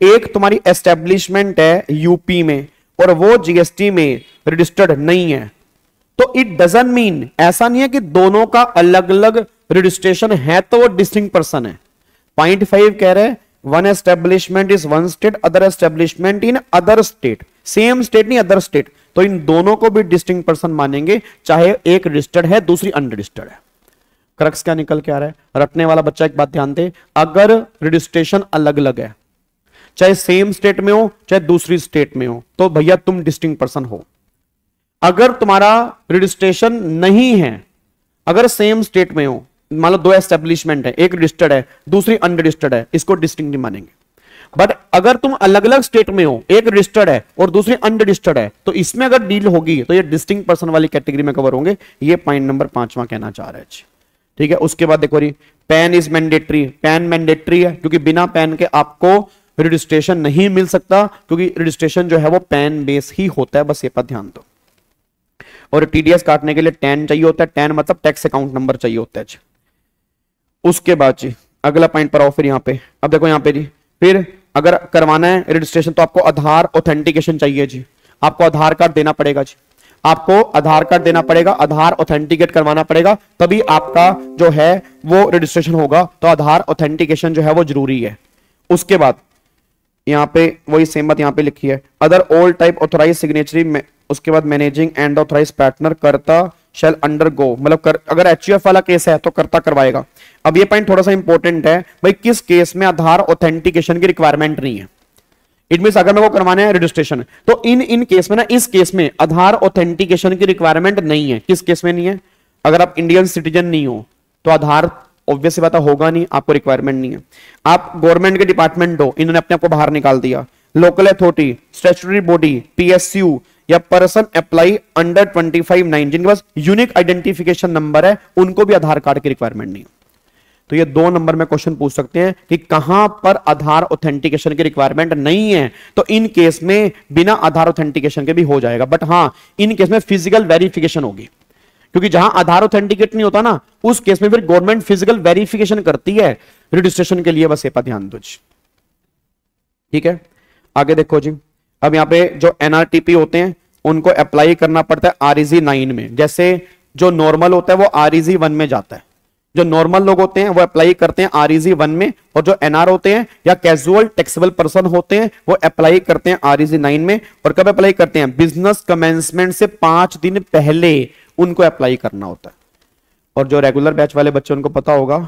एक तुम्हारी एस्टेब्लिशमेंट है यूपी में और वो जीएसटी में रजिस्टर्ड नहीं है, तो इट डजंट मीन, ऐसा नहीं है कि दोनों का अलग अलग रजिस्ट्रेशन है तो वो डिस्टिंक्ट पर्सन है। पॉइंट 5 कह रहे हैं one establishment is one state, other establishment in other state, same state नहीं अदर स्टेट, तो इन दोनों को भी डिस्टिंक्ट पर्सन मानेंगे, चाहे एक रजिस्टर्ड है दूसरी अनरजिस्टर्ड है। क्रक्स क्या निकल के आ रहा है? रटने वाला बच्चा एक बात ध्यान दे, अगर रजिस्ट्रेशन अलग अलग है, चाहे सेम स्टेट में हो चाहे दूसरी स्टेट में हो, तो भैया तुम डिस्टिंक्ट पर्सन हो। अगर तुम्हारा रजिस्ट्रेशन नहीं है, अगर सेम स्टेट में हो, मान लो 2 एस्टेब्लिशमेंट है, एक रजिस्टर्ड है दूसरी अनरजिस्टर्ड है, इसको डिस्टिंक्ट नहीं मानेंगे। बट अगर तुम अलग अलग स्टेट में हो, एक रजिस्टर्ड है और दूसरी अनरजिस्टर्ड है, तो इसमें अगर डील होगी तो ये डिस्टिंक्ट पर्सन वाली कैटेगरी में कवर होंगे। ये पॉइंट नंबर 5वां कहना चाह रहा है। ठीक है, उसके बाद देखो, pan is mandatory. Pan mandatory है क्योंकि बिना पैन के आपको रजिस्ट्रेशन नहीं मिल सकता, क्योंकि रजिस्ट्रेशन जो है वो पैन बेस ही होता है, बस ये पर ध्यान दो। और टीडीएस काटने के लिए टैन चाहिए होता है, टैन मतलब टैक्स अकाउंट नंबर चाहिए होता है। उसके बाद जी अगला पॉइंट पर आओ फिर यहाँ पे। अब देखो यहाँ पे जी, फिर अगर करवाना है रजिस्ट्रेशन तो आपको आधार ऑथेंटिकेशन चाहिए जी। आपको आधार कार्ड देना पड़ेगा जी, आपको आधार कार्ड देना पड़ेगा, आधार ऑथेंटिकेट करवाना पड़ेगा, तभी आपका जो है वो रजिस्ट्रेशन होगा। तो आधार ऑथेंटिकेशन जो है वो जरूरी है। उसके बाद यहाँ पे वही सेम बात यहाँ पे लिखी है, other all type authorise signatory में, उसके बाद मैनेजिंग एंड ऑथोराइज पार्टनर करता शैल अंडरगो, मतलब अगर एचयूएफ वाला केस है तो करता करवाएगा। अब ये पॉइंट थोड़ा सा इंपॉर्टेंट है भाई, किस केस में आधार ऑथेंटिकेशन की रिक्वायरमेंट नहीं है। इट मीन अगर मेरे को करवाना है रजिस्ट्रेशन तो इन केस में ना, इस केस में आधार ऑथेंटिकेशन की रिक्वायरमेंट नहीं है। किस केस में नहीं है? अगर आप इंडियन सिटीजन नहीं हो तो आधार ऑब्वियस बात होगा नहीं, आपको रिक्वायरमेंट नहीं है। आप गवर्नमेंट के डिपार्टमेंट हो, इन्होंने अपने आप को बाहर निकाल दिया, local authority, statutory body, PSU या पर्सन अप्लाई अंडर 25(9) जिनके पास यूनिक आइडेंटिफिकेशन नंबर है, उनको भी आधार कार्ड की रिक्वायरमेंट नहीं है। तो ये 2 नंबर में क्वेश्चन पूछ सकते हैं कि कहां पर आधार ऑथेंटिकेशन की रिक्वायरमेंट नहीं है। तो इन केस में बिना आधार ऑथेंटिकेशन के भी हो जाएगा, बट हां इन केस में फिजिकल वेरिफिकेशन होगी, क्योंकि जहां आधार ऑथेंटिकेट नहीं होता ना, उस केस में फिर गवर्नमेंट फिजिकल वेरिफिकेशन करती है रजिस्ट्रेशन के लिए। बस ये पर ध्यान दो, ठीक है। आगे देखो जी, अब यहां पे जो एनआरटीपी होते हैं उनको अप्लाई करना पड़ता है आरईजी 9 में। जैसे जो नॉर्मल होता है वो आरईजी 1 में जाता है, जो नॉर्मल लोग होते हैं वो अप्लाई करते हैं आरईजी 1 में, और जो एनआर होते हैं या कैजुअल टैक्सेबल पर्सन होते हैं वो अप्लाई करते हैं आरईजी 9 में। और कब अप्लाई करते हैं? बिजनेस कमेंसमेंट से 5 दिन पहले उनको अप्लाई करना होता है। और जो रेगुलर बैच वाले बच्चे उनको पता होगा,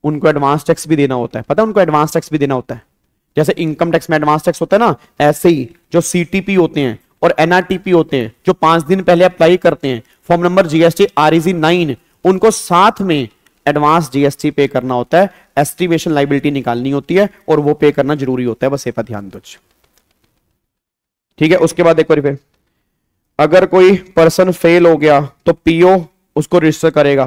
उनको एडवांस टैक्स भी देना होता है। पता है उनको एडवांस टैक्स भी देना होता है, जैसे इनकम टैक्स में एडवांस टैक्स होता है ना, ऐसे ही जो सीटीपी होते हैं और एनआरटीपी होते हैं जो 5 दिन पहले अप्लाई करते हैं, फॉर्म नंबर जीएसटी आरईजी 9, उनको साथ में एडवांस जीएसटी पे करना होता है, एस्टिमेशन लायबिलिटी निकालनी होती है और वो पे करना जरूरी होता है। बस ये पर ध्यान दो, ठीक है। उसके बाद देखो फिर अगर कोई पर्सन फेल हो गया तो पीओ उसको रजिस्टर करेगा।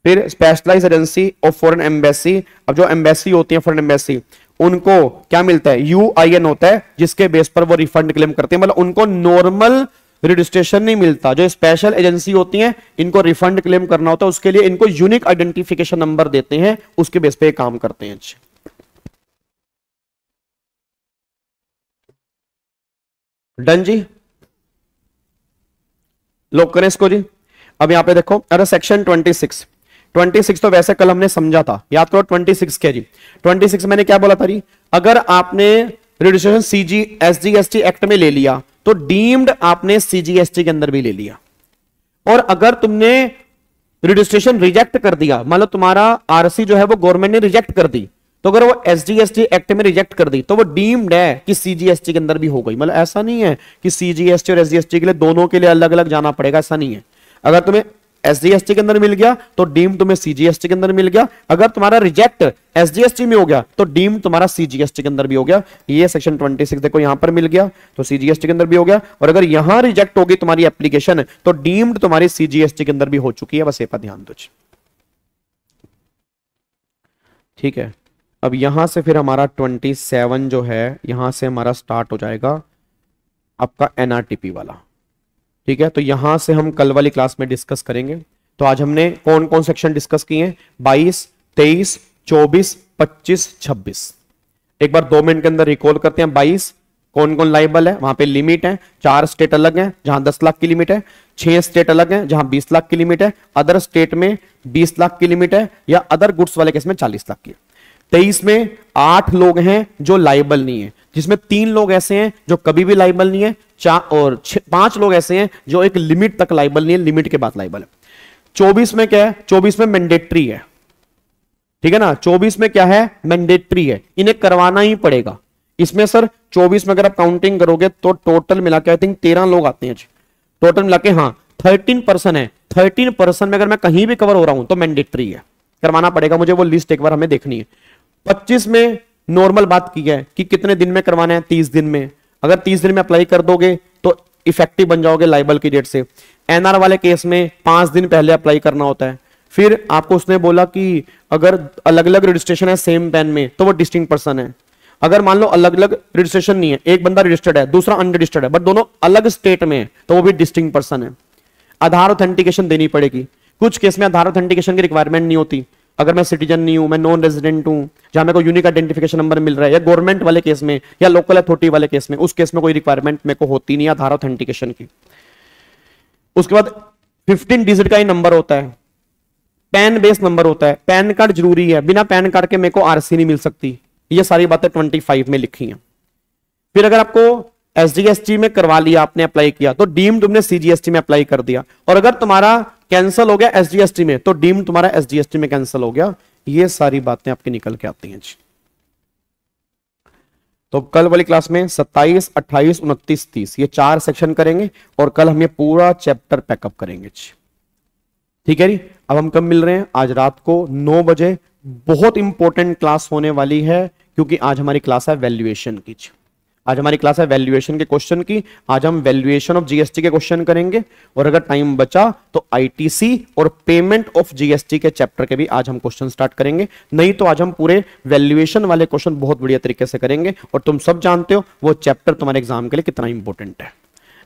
फिर specialised agency of foreign embassy, अब जो एम्बेसी होती है फॉरेन एम्बेसी, उनको क्या मिलता है? यूआईएन होता है, जिसके बेस पर वो रिफंड क्लेम करते हैं। मतलब उनको नॉर्मल रजिस्ट्रेशन नहीं मिलता। जो स्पेशल एजेंसी होती है इनको रिफंड क्लेम करना होता है, उसके लिए इनको यूनिक आइडेंटिफिकेशन नंबर देते हैं, उसके बेस पे काम करते हैं। डन जी, लोग करें इसको जी। अब यहां पे देखो, अरे सेक्शन 26 तो वैसे कल हमने समझा था, याद करो 26 क्या जी। 26 मैंने क्या बोला था जी, अगर आपने रजिस्ट्रेशन सीजी एसजीएसटी एक्ट में ले लिया तो डीम्ड आपने सीजीएसटी के अंदर भी ले लिया। और अगर तुमने रजिस्ट्रेशन रिजेक्ट कर दिया, मान लो तुम्हारा आरसी जो है वो गवर्नमेंट ने रिजेक्ट कर दी, तो अगर वो एसजीएसटी एक्ट में रिजेक्ट कर दी तो वो डीम्ड है कि सीजीएसटी के अंदर भी हो गई। मतलब ऐसा नहीं है कि सीजीएसटी और एसजीएसटी के लिए दोनों के लिए अलग अलग जाना पड़ेगा, ऐसा नहीं है। अगर तुम्हें एसजीएसटी के अंदर मिल गया तो डीम तुम्हें सीजीएसटी के अंदर मिल गया। अगर तुम्हारा रिजेक्ट एसजीएसटी में हो गया तो डीम तुम्हारा सीजीएसटी के अंदर भी हो गया। ये सेक्शन 26 देखो यहां पर मिल गया तो सीजीएसटी के अंदर भी हो गया। और अगर यहां रिजेक्ट होगी तुम्हारी एप्लीकेशन तो डीम्ड तुम्हारी सीजीएसटी के अंदर भी हो चुकी है। बस ये पर ध्यान दो, ठीक है। अब यहां से फिर हमारा 27 जो है यहां से हमारा स्टार्ट हो जाएगा आपका एनआरटीपी वाला, ठीक है। तो यहां से हम कल वाली क्लास में डिस्कस करेंगे। तो आज हमने कौन कौन सेक्शन डिस्कस किए हैं? 22, 23, 24, 25, 26। एक बार 2 मिनट के अंदर रिकॉल करते हैं। 22 कौन कौन लाइबल है, वहां पे लिमिट है, 4 स्टेट अलग हैं जहां 10 लाख की लिमिट है, 6 स्टेट अलग हैं जहां 20 लाख की लिमिट है, अदर स्टेट में 20 लाख की लिमिट है, या अदर गुड्स वाले केस में 40 लाख की। 23 में 8 लोग हैं जो लाइबल नहीं है, जिसमें 3 लोग ऐसे हैं जो कभी भी लाइबल नहीं है, 5 लोग ऐसे हैं जो एक लिमिट तक लाइबल नहीं है, लिमिट के बाद लाइबल है। 24 में क्या है? 24 में मैंडेटरी है, ठीक है ना। 24 में क्या है? मैंडेटरी है, इन्हें करवाना ही पड़ेगा। इसमें सर 24 में अगर आप काउंटिंग करोगे तो टोटल मिला के आई थिंक 13 लोग आते हैं, टोटल मिला के। हाँ 13% है, 13% में अगर मैं कहीं भी कवर हो रहा हूं तो मैंडेटरी है, करवाना पड़ेगा मुझे। वो लिस्ट एक बार हमें देखनी है। 25 में नॉर्मल बात की है कि कितने दिन में करवाना है, 30 दिन में। अगर 30 दिन में अप्लाई कर दोगे तो इफेक्टिव बन जाओगे लाइबल की डेट से। एनआर वाले केस में 5 दिन पहले अप्लाई करना होता है। फिर आपको उसने बोला कि अगर अलग अलग रजिस्ट्रेशन है सेम पैन में तो वो डिस्टिंक्ट पर्सन है। अगर मान लो अलग अलग रजिस्ट्रेशन नहीं है, एक बंदा रजिस्टर्ड है दूसरा अनरजिस्टर्ड है, बट दोनों अलग स्टेट में है, तो वो भी डिस्टिंक्ट पर्सन है। आधार ऑथेंटिकेशन देनी पड़ेगी। कुछ केस में आधार ऑथेंटिकेशन की रिक्वायरमेंट नहीं होती। अगर मैं सिटीजन नहीं हूं, मैं नॉन रेजिडेंट हूं, जहां मेरे को यूनिक आइडेंटिफिकेशन नंबर मिल रहा है, या गवर्नमेंट वाले केस में या लोकल अथॉरिटी वाले केस में, उस केस में कोई रिक्वायरमेंट मेरे को होती नहीं आधार ऑथेंटिकेशन की। उसके बाद 15 डिजिट का ही नंबर होता है, पैन बेस्ड नंबर होता है, पैन कार्ड जरूरी है, बिना पैन कार्ड के मेरे को आरसी नहीं मिल सकती। ये सारी बातें 25 में लिखी हैं। फिर अगर आपको एसजीएसटी में करवा लिया, आपने अप्लाई किया, तो डीम तुमने सीजीएसटी में अप्लाई कर दिया, और अगर तुम्हारा कैंसिल हो गया एसजीएसटी में, तो डीम तुम्हारा एसजीएसटी में कैंसिल हो गया। ये सारी बातें आपकी निकल के आती हैं जी। तो कल वाली क्लास में 27, 28, 29, 30 ये 4 सेक्शन करेंगे, और कल हम ये पूरा चैप्टर पैकअप करेंगे जी। ठीक है जी। अब हम कब मिल रहे हैं? आज रात को 9 बजे। बहुत इंपॉर्टेंट क्लास होने वाली है, क्योंकि आज हमारी क्लास है वैल्यूएशन की। आज हमारी क्लास है वैल्यूएशन के क्वेश्चन की। आज हम वैल्यूएशन ऑफ जीएसटी के क्वेश्चन करेंगे, और अगर टाइम बचा तो आईटीसी और पेमेंट ऑफ जीएसटी के चैप्टर के भी आज हम क्वेश्चन स्टार्ट करेंगे। नहीं तो आज हम पूरे वैल्यूएशन वाले क्वेश्चन बहुत बढ़िया तरीके से करेंगे, और तुम सब जानते हो वो चैप्टर तुम्हारे एग्जाम के लिए कितना इंपॉर्टेंट है।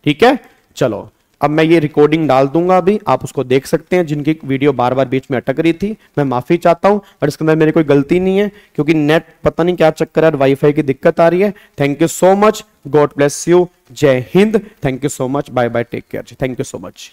ठीक है, चलो अब मैं ये रिकॉर्डिंग डाल दूंगा, अभी आप उसको देख सकते हैं। जिनकी वीडियो बार बार बीच में अटक रही थी, मैं माफी चाहता हूं, और इसके अंदर मेरी कोई गलती नहीं है, क्योंकि नेट पता नहीं क्या चक्कर है, वाईफाई की दिक्कत आ रही है। Thank you so much, God bless you, जय Hind, thank you so much, bye bye, take care, thank you so much.